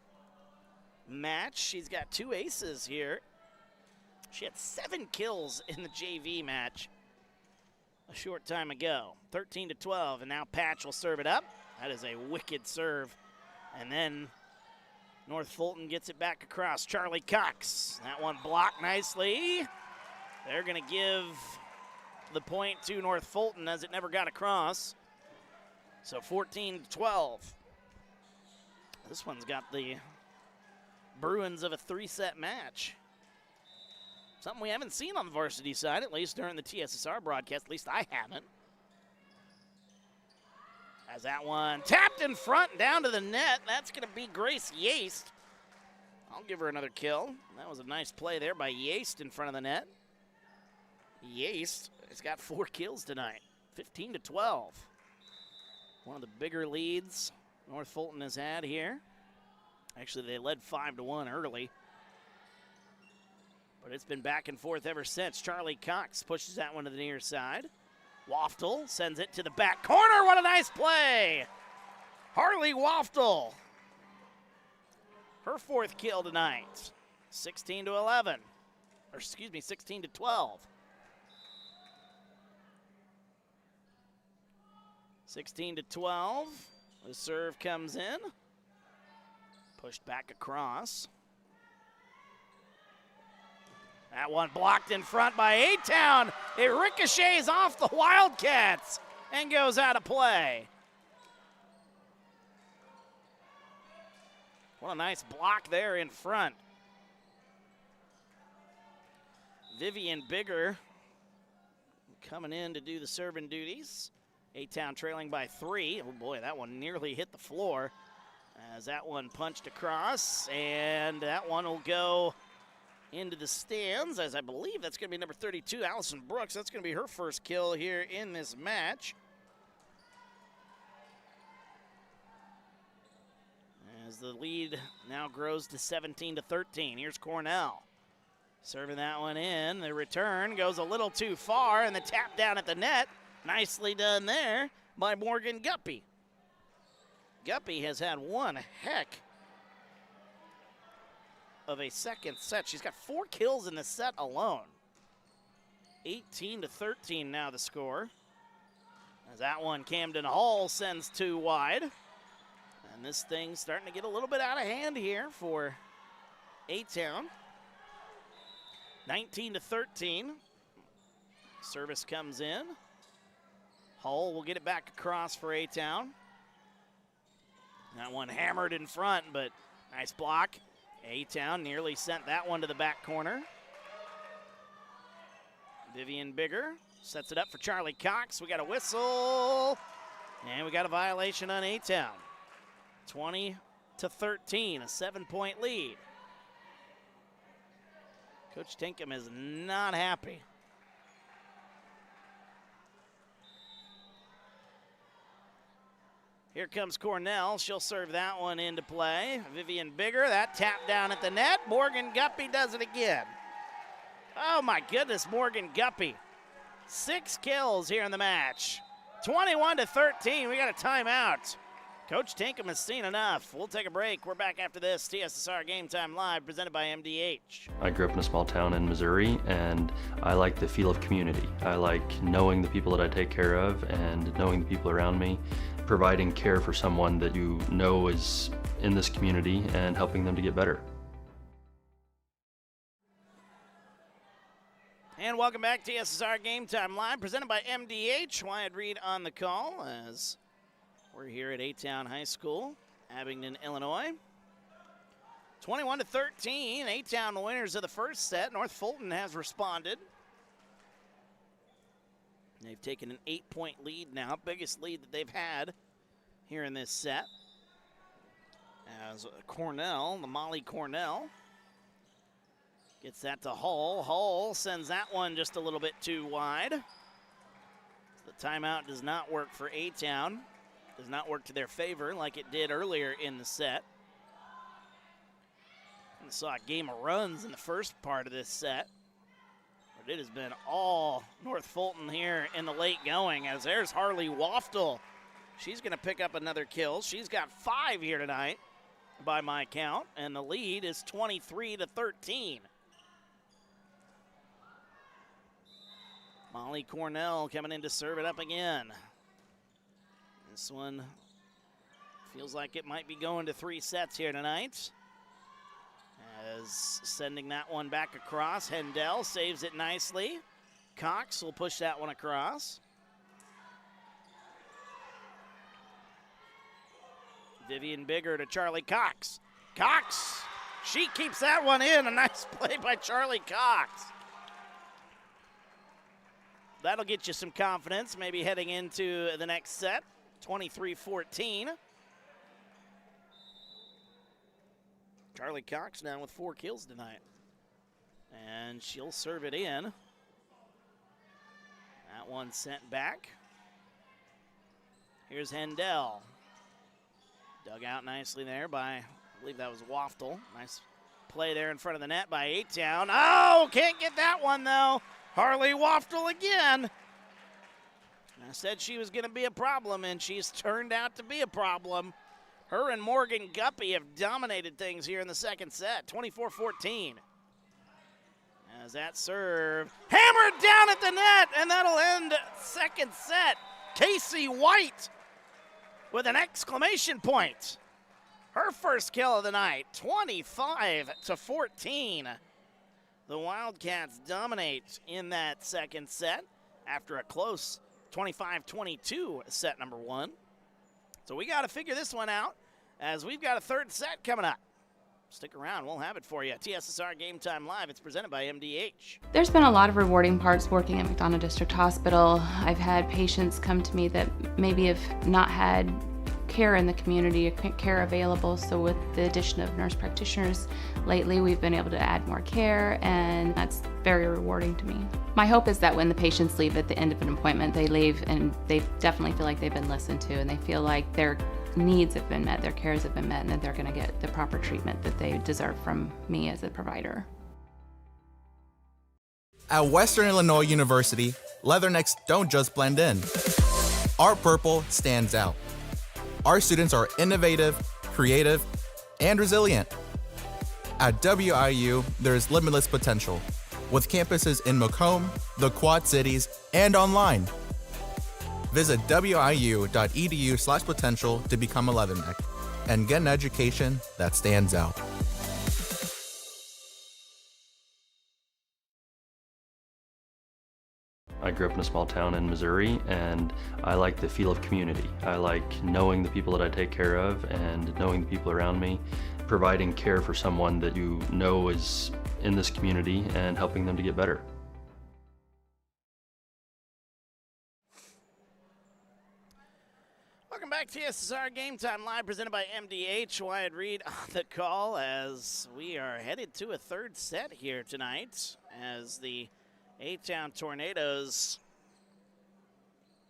[SPEAKER 1] match. She's got 2 aces here. She had 7 kills in the JV match a short time ago. 13-12, and now Patch will serve it up. That is a wicked serve. And then North Fulton gets it back across. Charlie Cox. That one blocked nicely. They're going to give the point to North Fulton as it never got across. So 14-12. This one's got the Bruins of a 3-set match. Something we haven't seen on the varsity side, at least during the TSSR broadcast. At least I haven't. As that one tapped in front down to the net. That's going to be Grace Yaste. I'll give her another kill. That was a nice play there by Yaste in front of the net. Yaste has got 4 kills tonight. 15-12. One of the bigger leads North Fulton has had here. Actually, they led 5-1 early. But it's been back and forth ever since. Charlie Cox pushes that one to the near side. Waftel sends it to the back corner. What a nice play. Harley Waftel. Her 4th kill tonight. 16-11. Or excuse me, 16-12. 16-12. The serve comes in. Pushed back across. That one blocked in front by A-Town. It ricochets off the Wildcats and goes out of play. What a nice block there in front. Vivian Bigger coming in to do the serving duties. A-Town trailing by 3. Oh boy, that one nearly hit the floor as that one punched across, and that one will go into the stands, as I believe that's going to be number 32, Allison Brooks. That's going to be her first kill here in this match. As the lead now grows to 17-13. Here's Cornell serving that one in. The return goes a little too far, and the tap down at the net. Nicely done there by Morgan Guppy. Guppy has had one heck of a second set. She's got 4 kills in the set alone. 18-13 now the score. As that one, Camden Hall sends 2 wide. And this thing's starting to get a little bit out of hand here for A-Town. 19-13. Service comes in. Hull will get it back across for A-Town. That one hammered in front, but nice block. A-Town nearly sent that one to the back corner. Vivian Bigger sets it up for Charlie Cox. We got a whistle, and we got a violation on A-Town. 20-13, a 7-point lead. Coach Tinkham is not happy. Here comes Cornell. She'll serve that one into play. Vivian Bigger, that tap down at the net. Morgan Guppy does it again. Oh my goodness, Morgan Guppy. 6 kills here in the match. 21-13, we got a timeout. Coach Tinkham has seen enough. We'll take a break. We're back after this. TSSR Game Time Live, presented by MDH.
[SPEAKER 8] I grew up in a small town in Missouri, and I like the feel of community. I like knowing the people that I take care of and knowing the people around me, providing care for someone that you know is in this community and helping them to get better.
[SPEAKER 1] And welcome back to TSSR Game Time Live, presented by MDH. Wyatt Reed on the call as we're here at A-Town High School, Abingdon, Illinois. 21-13, A-Town the winners of the first set. North Fulton has responded. They've taken an 8-point lead now, biggest lead that they've had here in this set. As Cornell, the Molly Cornell, gets that to Hull. Hull sends that one just a little bit too wide. The timeout does not work for A-Town. Does not work to their favor like it did earlier in the set. We saw a game of runs in the first part of this set. But it has been all North Fulton here in the late going, as there's Harley Waftel. She's going to pick up another kill. She's got 5 here tonight by my count, and the lead is 23-13. Molly Cornell coming in to serve it up again. This one feels like it might be going to 3 sets here tonight. As sending that one back across, Hendel saves it nicely. Cox will push that one across. Vivian Bigger to Charlie Cox. Cox, she keeps that one in. A nice play by Charlie Cox. That'll get you some confidence, maybe heading into the next set. 23-14. Charlie Cox now with 4 kills tonight. And she'll serve it in. That one sent back. Here's Hendel. Dug out nicely there by, I believe that was Waftel. Nice play there in front of the net by A-Town. Oh, can't get that one though. Harley Waftel again. I said she was going to be a problem, and she's turned out to be a problem. Her and Morgan Guppy have dominated things here in the second set, 24-14. As that serve hammered down at the net, and that'll end second set. Casey White with an exclamation point. Her first kill of the night, 25-14. The Wildcats dominate in that second set after a close 25-22 set number 1. So we got to figure this one out as we've got a third set coming up. Stick around, we'll have it for you. TSSR Game Time Live, it's presented by MDH.
[SPEAKER 4] There's been a lot of rewarding parts working at McDonough District Hospital. I've had patients come to me that maybe have not had care in the community, care available. So with the addition of nurse practitioners lately, we've been able to add more care, and that's very rewarding to me. My hope is that when the patients leave at the end of an appointment, they leave and they definitely feel like they've been listened to, and they feel like their needs have been met, their cares have been met, and that they're going to get the proper treatment that they deserve from me as a provider.
[SPEAKER 3] At Western Illinois University, leathernecks don't just blend in. Our purple stands out. Our students are innovative, creative, and resilient. At WIU, there is limitless potential, with campuses in Macomb, the Quad Cities, and online. Visit wiu.edu/potential to become a leatherneck and get an education that stands out.
[SPEAKER 8] I grew up in a small town in Missouri, and I like the feel of community. I like knowing the people that I take care of and knowing the people around me, providing care for someone that you know is in this community and helping them to get better.
[SPEAKER 1] Welcome back. TSSR Game Time live presented by MDH. Wyatt Reed on the call as we are headed to a third set here tonight as the A-Town Tornadoes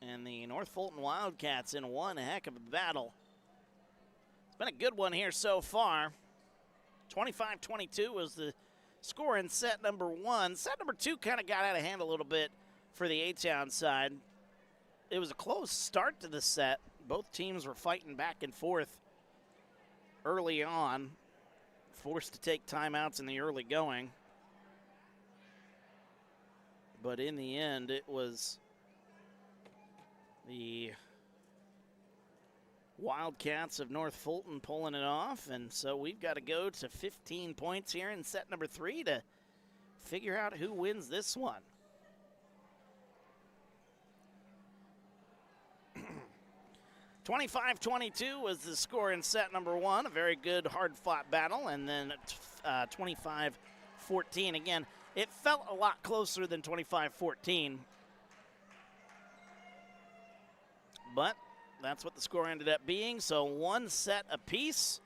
[SPEAKER 1] and the North Fulton Wildcats in one heck of a battle. It's been a good one here so far. 25-22 was the score in set number one. Set number two kind of got out of hand a little bit for the A-Town side. It was a close start to the set. Both teams were fighting back and forth early on, forced to take timeouts in the early going. But in the end, it was the Wildcats of North Fulton pulling it off, and so we've got to go to 15 points here in set number three to figure out who wins this one. 25-22 was the score in set number one, a very good, hard-fought battle, and then 25-14. Again, it felt a lot closer than 25-14, but that's what the score ended up being, so one set apiece.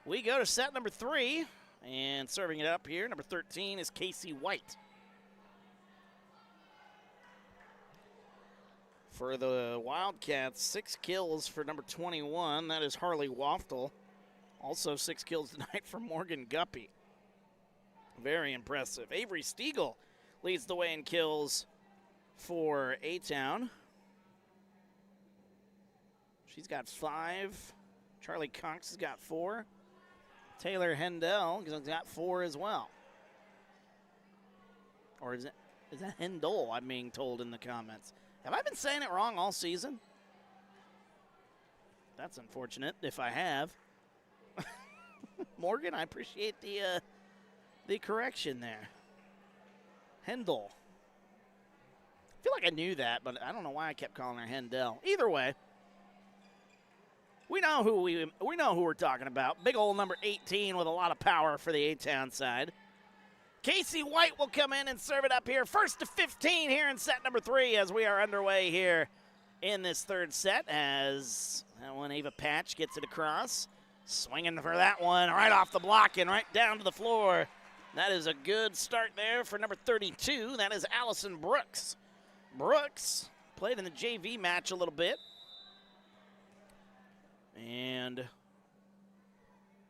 [SPEAKER 1] We go to set number three, and serving it up here, number 13 is Casey White. For the Wildcats, 6 kills for number 21. That is Harley Waftel. Also 6 kills tonight for Morgan Guppy. Very impressive. Avery Stiegel leads the way in kills for A-Town. She's got 5. Charlie Cox has got 4. Taylor Hendel has got 4 as well. Or is that Hendel, I'm being told in the comments. Have I been saying it wrong all season? That's unfortunate if I have. Morgan, I appreciate the correction there. Hendel. I feel like I knew that, but I don't know why I kept calling her Hendel. Either way, we know who we're talking about. Big old number 18 with a lot of power for the A-Town side. Casey White will come in and serve it up here. First to 15 here in set number three as we are underway here in this third set as that one, Ava Patch gets it across. Swinging for that one right off the block and right down to the floor. That is a good start there for number 32. That is Allison Brooks. Brooks played in the JV match a little bit. And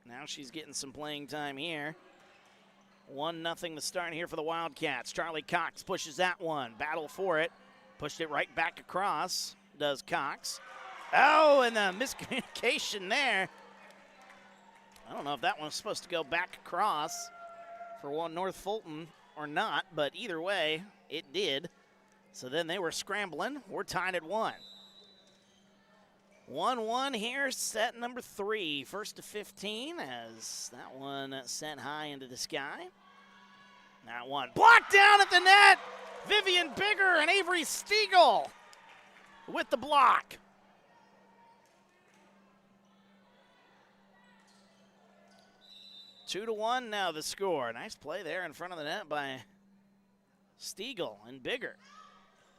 [SPEAKER 1] now she's getting some playing time here. 1-0 to start here for the Wildcats. Charlie Cox pushes that one. Battle for it. Pushed it right back across, does Cox. Oh, and the miscommunication there. I don't know if that one was supposed to go back across for one North Fulton or not, but either way, it did. So then they were scrambling. We're tied at 1. 1-1 here, set number three. First to 15 as that one sent high into the sky. That one blocked down at the net. Vivian Bigger and Avery Stiegel with the block. Two to 1 now the score. Nice play there in front of the net by Stiegel and Bigger.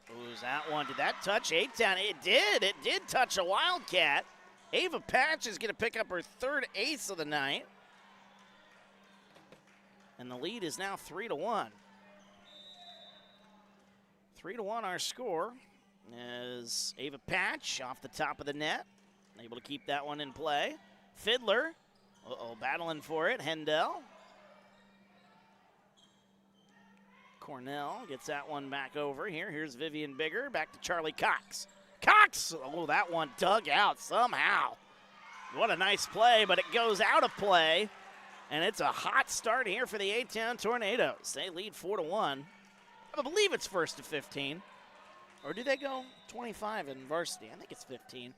[SPEAKER 1] Who's that one? Did that touch A-Town? It did. It did touch a Wildcat. Ava Patch is going to pick up her third ace of the night. And the lead is now 3-1. 3-1 our score as Ava Patch off the top of the net. Able to keep that one in play. Fiddler, battling for it. Hendel. Cornell gets that one back over here. Here's Vivian Bigger, back to Charlie Cox. Cox, that one dug out somehow. What a nice play, but it goes out of play. And it's a hot start here for the A-Town Tornadoes. They lead 4-1. I believe it's first to 15. Or do they go 25 in Varsity? I think it's 15.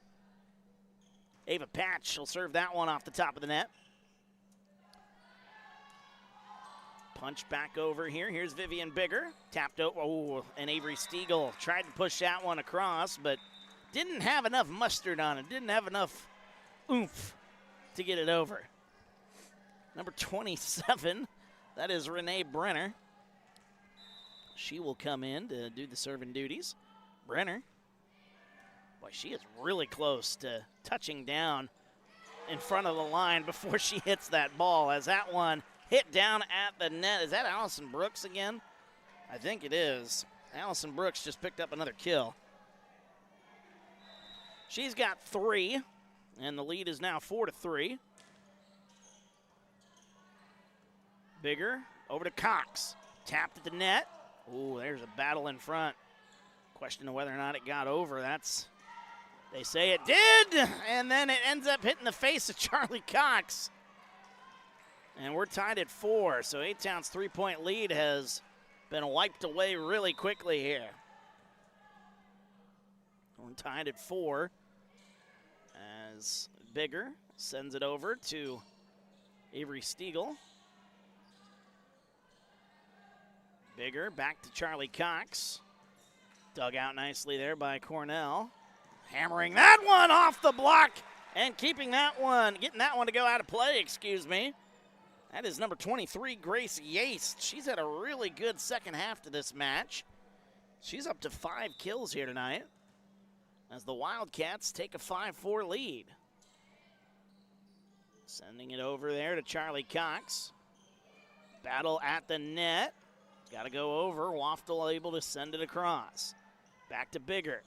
[SPEAKER 1] Ava Patch will serve that one off the top of the net. Punch back over here. Here's Vivian Bigger. Tapped over. Oh, and Avery Stiegel tried to push that one across, but didn't have enough mustard on it. Didn't have enough oomph to get it over. Number 27, that is Renee Brenner. She will come in to do the serving duties. Brenner, boy, she is really close to touching down in front of the line before she hits that ball, as that one hit down at the net. Is that Allison Brooks again? I think it is. Allison Brooks just picked up another kill. She's got 3, and the lead is now 4-3. Bigger, over to Cox. Tapped at the net. Ooh, there's a battle in front. Question of whether or not it got over. They say it did, and then it ends up hitting the face of Charlie Cox. And we're tied at 4, so A-Town's 3-point lead has been wiped away really quickly here. We're tied at 4 as Bigger sends it over to Avery Stiegel. Bigger back to Charlie Cox. Dug out nicely there by Cornell. Hammering that one off the block and getting that one to go out of play, excuse me. That is number 23, Grace Yaste. She's had a really good second half to this match. She's up to 5 kills here tonight as the Wildcats take a 5-4 lead. Sending it over there to Charlie Cox. Battle at the net. Got to go over. Waftel able to send it across. Back to Bigger.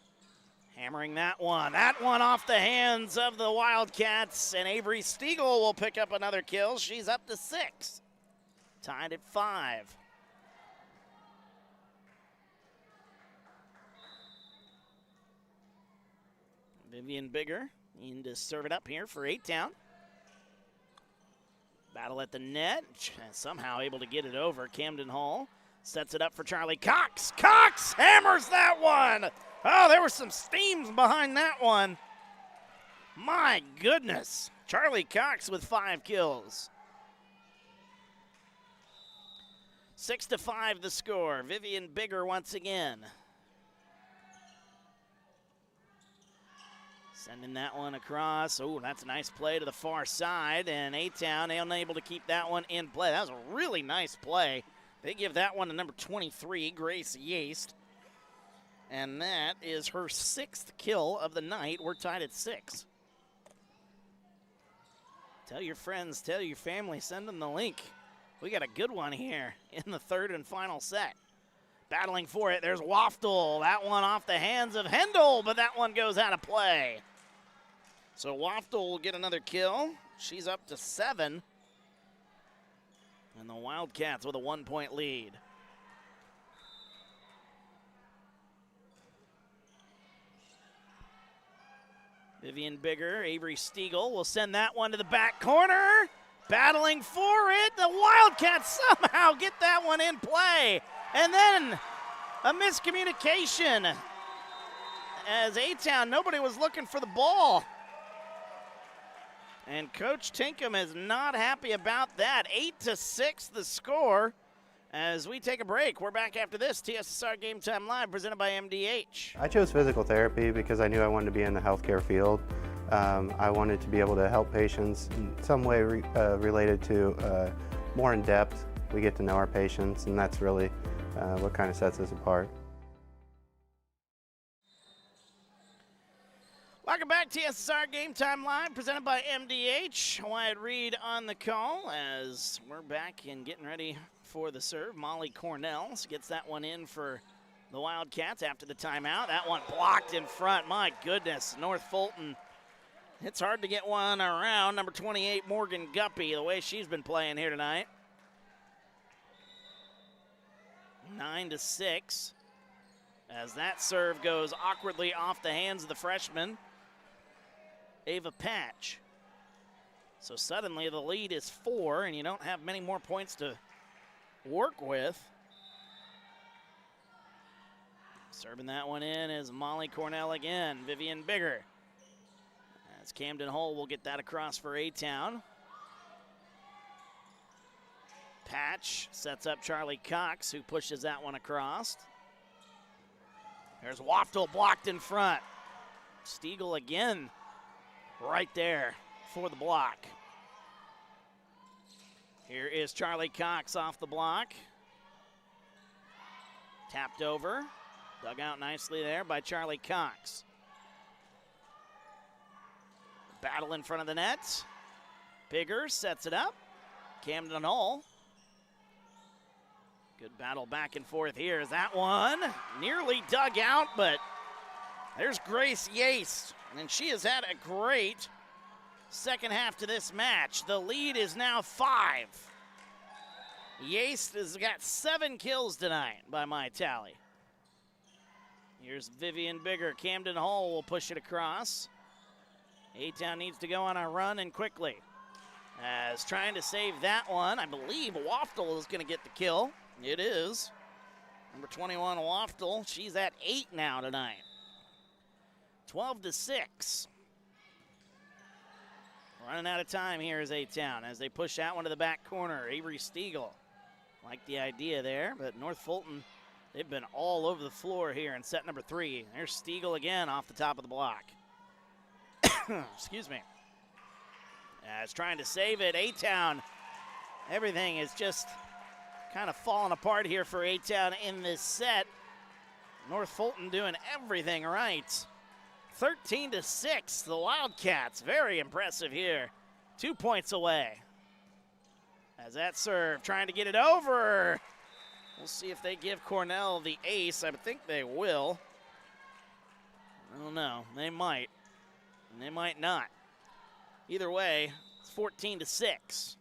[SPEAKER 1] Hammering that one. That one off the hands of the Wildcats, and Avery Stiegel will pick up another kill. She's up to 6. Tied at 5. Vivian Bigger needing to serve it up here for A-Town. Battle at the net. Somehow able to get it over. Camden Hall sets it up for Charlie Cox. Cox hammers that one. Oh, there were some steams behind that one. My goodness. Charlie Cox with 5 kills. 6-5 the score. Vivian Bigger once again. Sending that one across. Oh, that's a nice play to the far side. And A-Town unable to keep that one in play. That was a really nice play. They give that one to number 23, Grace Yaste. And that is her 6th kill of the night. We're tied at 6. Tell your friends, tell your family, send them the link. We got a good one here in the 3rd and final set. Battling for it, there's Waftel. That one off the hands of Hendel, but that one goes out of play. So Waftel will get another kill. She's up to 7. And the Wildcats with a 1-point lead. Vivian Bigger, Avery Stiegel will send that one to the back corner. Battling for it. The Wildcats somehow get that one in play. And then a miscommunication. As A-Town, nobody was looking for the ball. And Coach Tinkham is not happy about that. 8-6 the score. As we take a break, we're back after this. TSSR Game Time Live, presented by MDH.
[SPEAKER 7] I chose physical therapy because I knew I wanted to be in the healthcare field. I wanted to be able to help patients in some way related to more in depth. We get to know our patients, and that's really what kind of sets us apart.
[SPEAKER 1] Welcome back, TSSR Game Time Live, presented by MDH. Wyatt Reed on the call as we're back and getting ready for the serve. Molly Cornell gets that one in for the Wildcats after the timeout. That one blocked in front. My goodness, North Fulton. It's hard to get one around. Number 28, Morgan Guppy, the way she's been playing here tonight. 9-6 as that serve goes awkwardly off the hands of the freshman, Ava Patch. So suddenly the lead is 4, and you don't have many more points to work with. Serving that one in is Molly Cornell again. Vivian Bigger. As Camden Hull will get that across for A-Town. Patch sets up Charlie Cox, who pushes that one across. There's Waftel blocked in front. Stiegel again right there for the block. Here is Charlie Cox off the block. Tapped over. Dug out nicely there by Charlie Cox. Battle in front of the net. Bigger sets it up. Camden Hall. Good battle back and forth here. Is that one nearly dug out, but there's Grace Yates, and she has had a great second half to this match. The lead is now 5. Yates has got 7 kills tonight by my tally. Here's Vivian Bigger. Camden Hall will push it across. A-Town needs to go on a run and quickly. As trying to save that one, I believe Waftel is going to get the kill. It is. Number 21, Waftel. She's at 8 now tonight. 12-6. Running out of time here is A-Town as they push that one to the back corner. Avery Stiegel. Like the idea there, but North Fulton, they've been all over the floor here in set number 3. There's Stiegel again off the top of the block. Excuse me. As trying to save it, A-Town. Everything is just kind of falling apart here for A-Town in this set. North Fulton doing everything right. 13-6, the Wildcats. Very impressive here. 2 points away. As that serve, trying to get it over. We'll see if they give Cornell the ace. I think they will. I don't know. They might. And they might not. Either way, it's 14-6.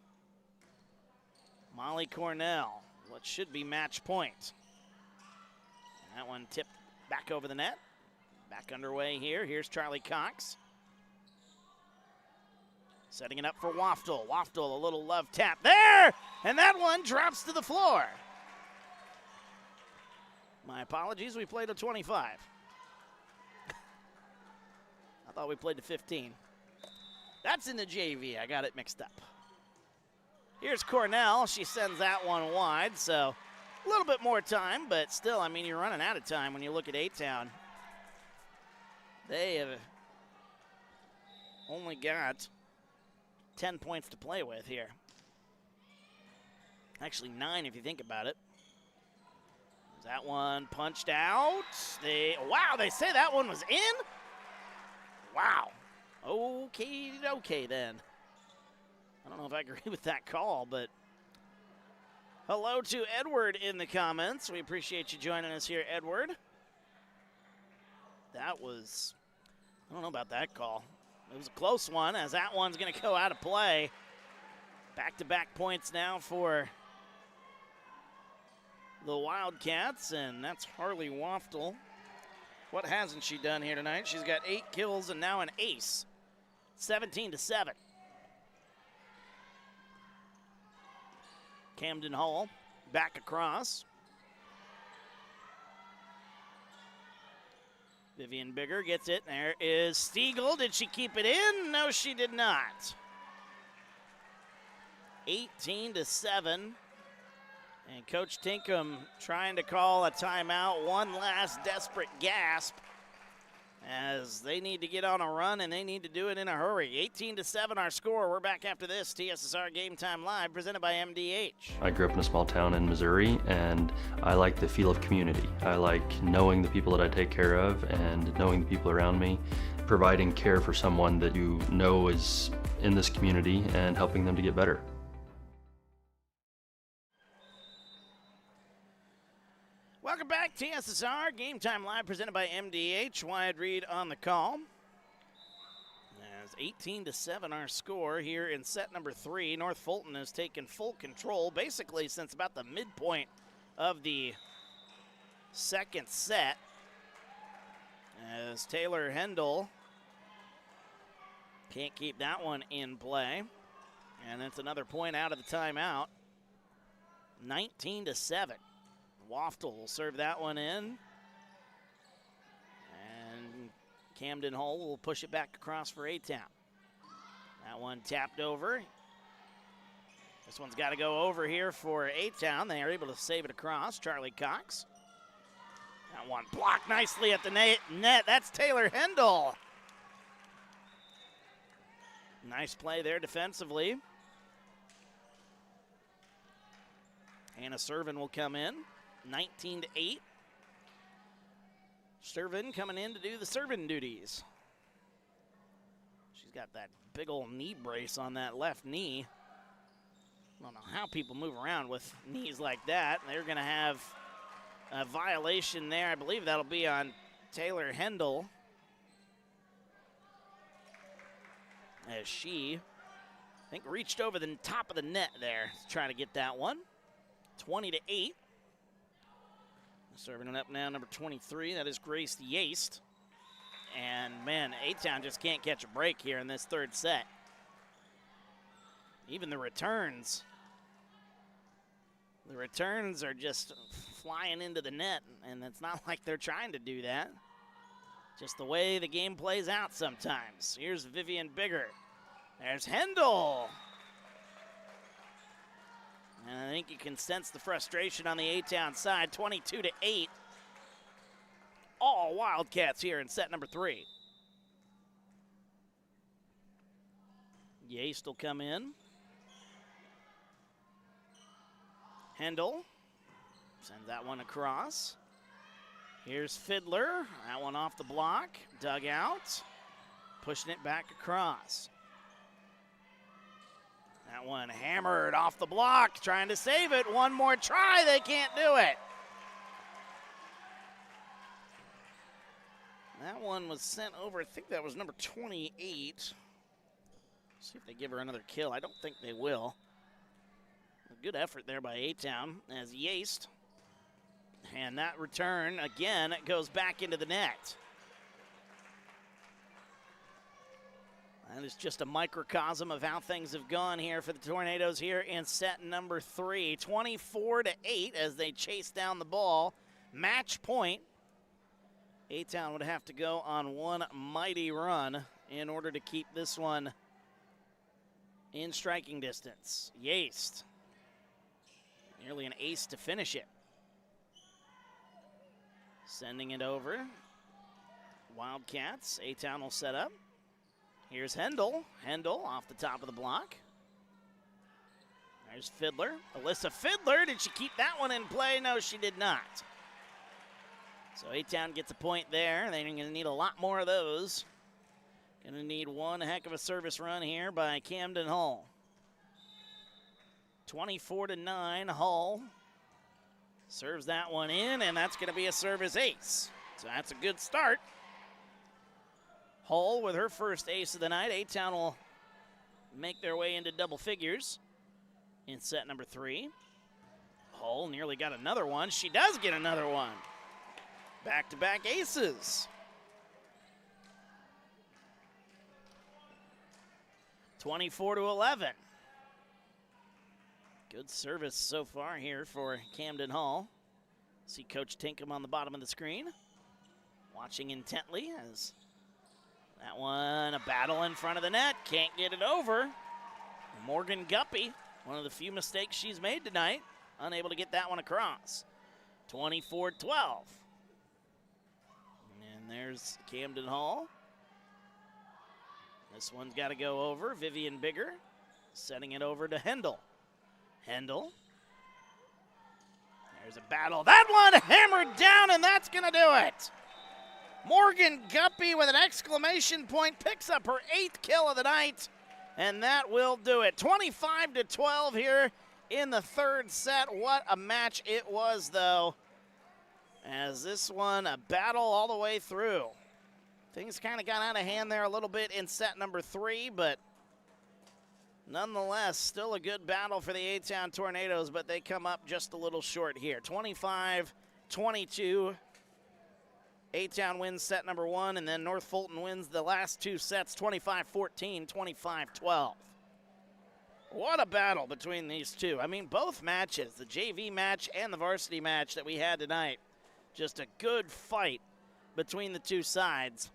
[SPEAKER 1] Molly Cornell, what should be match point. And that one tipped back over the net. Back underway here. Here's Charlie Cox. Setting it up for Waftel. Waftel, a little love tap there, and that one drops to the floor. My apologies, we played a 25. I thought we played to 15. That's in the JV, I got it mixed up. Here's Cornell, she sends that one wide, so a little bit more time, but still, I mean, you're running out of time when you look at A-Town. They have only got 10 points to play with here. Actually 9 if you think about it. Is that one punched out? Wow, they say that one was in? Wow. Okay then. I don't know if I agree with that call, but hello to Edward in the comments. We appreciate you joining us here, Edward. That was, I don't know about that call. It was a close one, as that one's going to go out of play. Back-to-back points now for the Wildcats, and that's Harley Waftel. What hasn't she done here tonight? She's got 8 kills and now an ace. 17-7. Camden Hall back across. Vivian Bigger gets it. There is Stiegel. Did she keep it in? No, she did not. 18-7. And Coach Tinkham trying to call a timeout. One last desperate gasp as they need to get on a run, and they need to do it in a hurry. 18-7 our score. We're back after this. TSSR Game Time Live, presented by MDH.
[SPEAKER 8] I grew up in a small town in Missouri, and I like the feel of community. I like knowing the people that I take care of and knowing the people around me, providing care for someone that you know is in this community and helping them to get better.
[SPEAKER 1] Welcome back, TSSR Game Time Live, presented by MDH. Wyatt Reed on the call. As 18-7 our score here in set number 3. North Fulton has taken full control basically since about the midpoint of the second set. As Taylor Hendel can't keep that one in play. And it's another point out of the timeout. 19-7. Waftel will serve that one in. And Camden Hall will push it back across for A-Town. That one tapped over. This one's got to go over here for A-Town. They are able to save it across. Charlie Cox. That one blocked nicely at the net. That's Taylor Hendel. Nice play there defensively. Hannah Servin will come in. 19-8. Servin coming in to do the serving duties. She's got that big old knee brace on that left knee. I don't know how people move around with knees like that. They're going to have a violation there. I believe that'll be on Taylor Hendel, as she, I think, reached over the top of the net there to try to get that one. 20-8. Serving it up now, number 23. That is Grace Yaste. And, man, A-Town just can't catch a break here in this third set. Even the returns. The returns are just flying into the net, and it's not like they're trying to do that. Just the way the game plays out sometimes. Here's Vivian Bigger. There's Hendel. And I think you can sense the frustration on the A-Town side. 22-8. All Wildcats here in set number 3. Yaste will come in. Hendel sends that one across. Here's Fiddler. That one off the block. Dug out. Pushing it back across. That one hammered off the block. Trying to save it. One more try. They can't do it. That one was sent over. I think that was number 28. See if they give her another kill. I don't think they will. A good effort there by A-Town as Yaste. And that return, again, it goes back into the net. That is just a microcosm of how things have gone here for the Tornadoes here in set number 3. 24-8 as they chase down the ball. Match point. A-Town would have to go on one mighty run in order to keep this one in striking distance. Yaste. Nearly an ace to finish it. Sending it over. Wildcats. A-Town will set up. Here's Hendel. Hendel off the top of the block. There's Fiddler. Alyssa Fiddler. Did she keep that one in play? No, she did not. So A-Town gets a point there. They're going to need a lot more of those. Going to need one heck of a service run here by Camden Hull. 24-9, Hull serves that one in, and that's going to be a service ace. So that's a good start. Hull with her first ace of the night. A-Town will make their way into double figures in set number 3. Hull nearly got another one. She does get another one. Back-to-back aces. 24-11. Good service so far here for Camden Hull. See Coach Tinkham on the bottom of the screen, watching intently as that one, a battle in front of the net, can't get it over. Morgan Guppy, one of the few mistakes she's made tonight, unable to get that one across. 24-12. And there's Camden Hull. This one's got to go over. Vivian Bigger setting it over to Hendel. Hendel. There's a battle. That one hammered down, and that's going to do it. Morgan Guppy with an exclamation point picks up her 8th kill of the night, and that will do it. 25-12 here in the third set. What a match it was, though, as this one a battle all the way through. Things kind of got out of hand there a little bit in set number 3, but nonetheless, still a good battle for the A-Town Tornadoes, but they come up just a little short here. 25-22. A-Town wins set number 1, and then North Fulton wins the last 2 sets, 25-14, 25-12. What a battle between these two. I mean, both matches, the JV match and the varsity match that we had tonight, just a good fight between the two sides.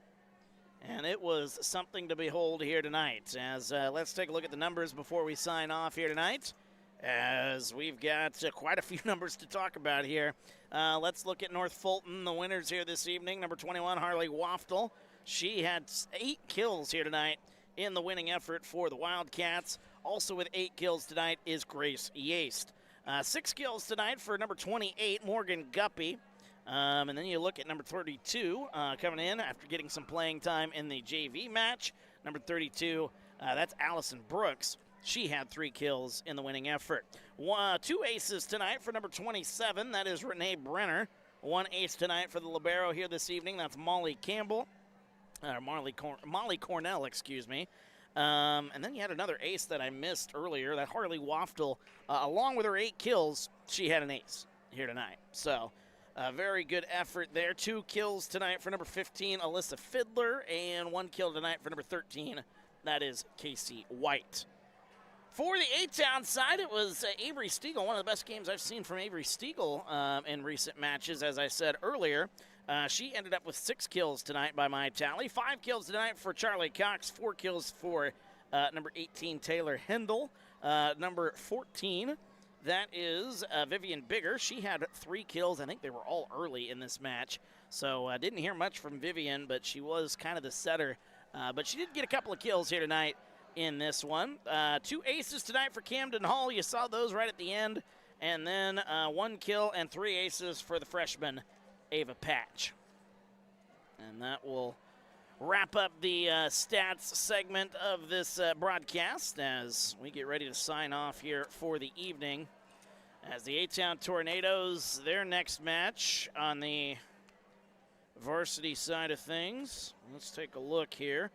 [SPEAKER 1] And it was something to behold here tonight. As let's take a look at the numbers before we sign off here tonight, as we've got quite a few numbers to talk about here. Let's look at North Fulton, the winners here this evening. Number 21, Harley Waftel. She had 8 kills here tonight in the winning effort for the Wildcats. Also with 8 kills tonight is Grace Yaste. 6 kills tonight for number 28, Morgan Guppy. And then you look at number 32 coming in after getting some playing time in the JV match. Number 32, that's Allison Brooks. She had 3 kills in the winning effort. 2 aces tonight for number 27. That is Renee Brenner. 1 ace tonight for the libero here this evening. That's Molly Campbell. Molly Cornell, excuse me. And then you had another ace that I missed earlier. That Harley Waftel, along with her 8 kills, she had an ace here tonight. So a very good effort there. 2 kills tonight for number 15, Alyssa Fiddler, and 1 kill tonight for number 13. That is Casey White. For the A-Town side, it was Avery Stiegel, one of the best games I've seen from Avery Stiegel in recent matches, as I said earlier. She ended up with 6 kills tonight by my tally. 5 kills tonight for Charlie Cox, 4 kills for number 18, Taylor Hendel. Number 14, that is Vivian Bigger. She had 3 kills. I think they were all early in this match. So I didn't hear much from Vivian, but she was kind of the setter. But she did get a couple of kills here tonight in this one. 2 aces tonight for Camden Hall. You saw those right at the end. And then 1 kill and 3 aces for the freshman, Ava Patch. And that will wrap up the stats segment of this broadcast as we get ready to sign off here for the evening. As the A-Town Tornadoes, their next match on the varsity side of things. Let's take a look here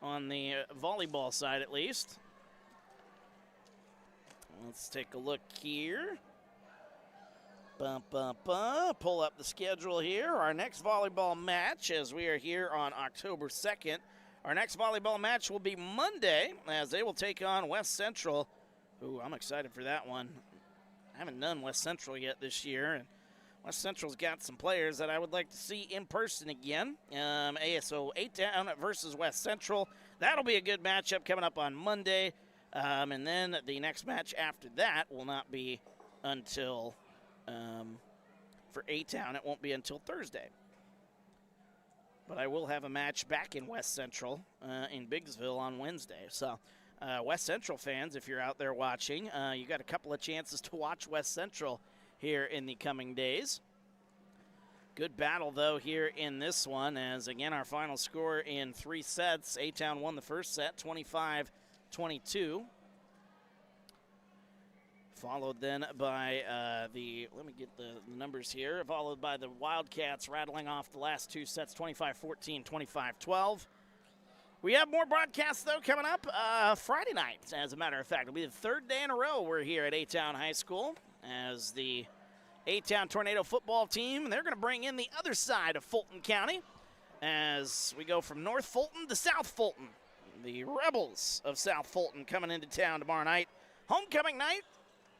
[SPEAKER 1] on the volleyball side at least. Let's take a look here. Pull up the schedule here. Our next volleyball match, as we are here on October 2nd, our next volleyball match will be Monday as they will take on West Central. Ooh, I'm excited for that one. I haven't done West Central yet this year, and West Central's got some players that I would like to see in person again. So A-Town versus West Central. That'll be a good matchup coming up on Monday. And then the next match after that will not be until, for A-Town, it won't be until Thursday. But I will have a match back in West Central in Biggsville on Wednesday. So West Central fans, if you're out there watching, you got a couple of chances to watch West Central here in the coming days. Good battle, though, here in this one, as, again, our final score in 3 sets. A-Town won the first set, 25-22. Followed then by let me get the numbers here, followed by the Wildcats rattling off the last 2 sets, 25-14, 25-12. We have more broadcasts, though, coming up Friday night, as a matter of fact. It'll be the 3rd day in a row we're here at A-Town High School as the A-Town Tornado football team. They're going to bring in the other side of Fulton County as we go from North Fulton to South Fulton. The Rebels of South Fulton coming into town tomorrow night. Homecoming night.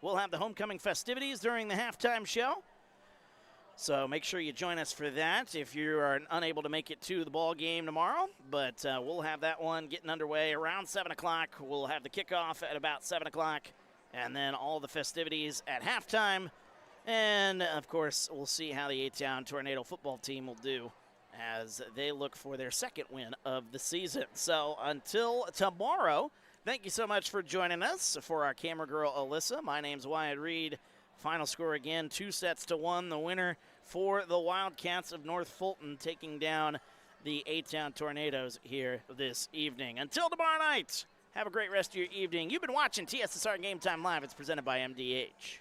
[SPEAKER 1] We'll have the homecoming festivities during the halftime show. So make sure you join us for that if you are unable to make it to the ball game tomorrow. But we'll have that one getting underway around 7 o'clock. We'll have the kickoff at about 7 o'clock. And then all the festivities at halftime. And, of course, we'll see how the A-Town Tornado football team will do as they look for their 2nd win of the season. So until tomorrow, thank you so much for joining us. For our camera girl, Alyssa, my name's Wyatt Reed. Final score again, 2-1. The winner for the Wildcats of North Fulton taking down the A-Town Tornadoes here this evening. Until tomorrow night, have a great rest of your evening. You've been watching TSSR Game Time Live. It's presented by MDH.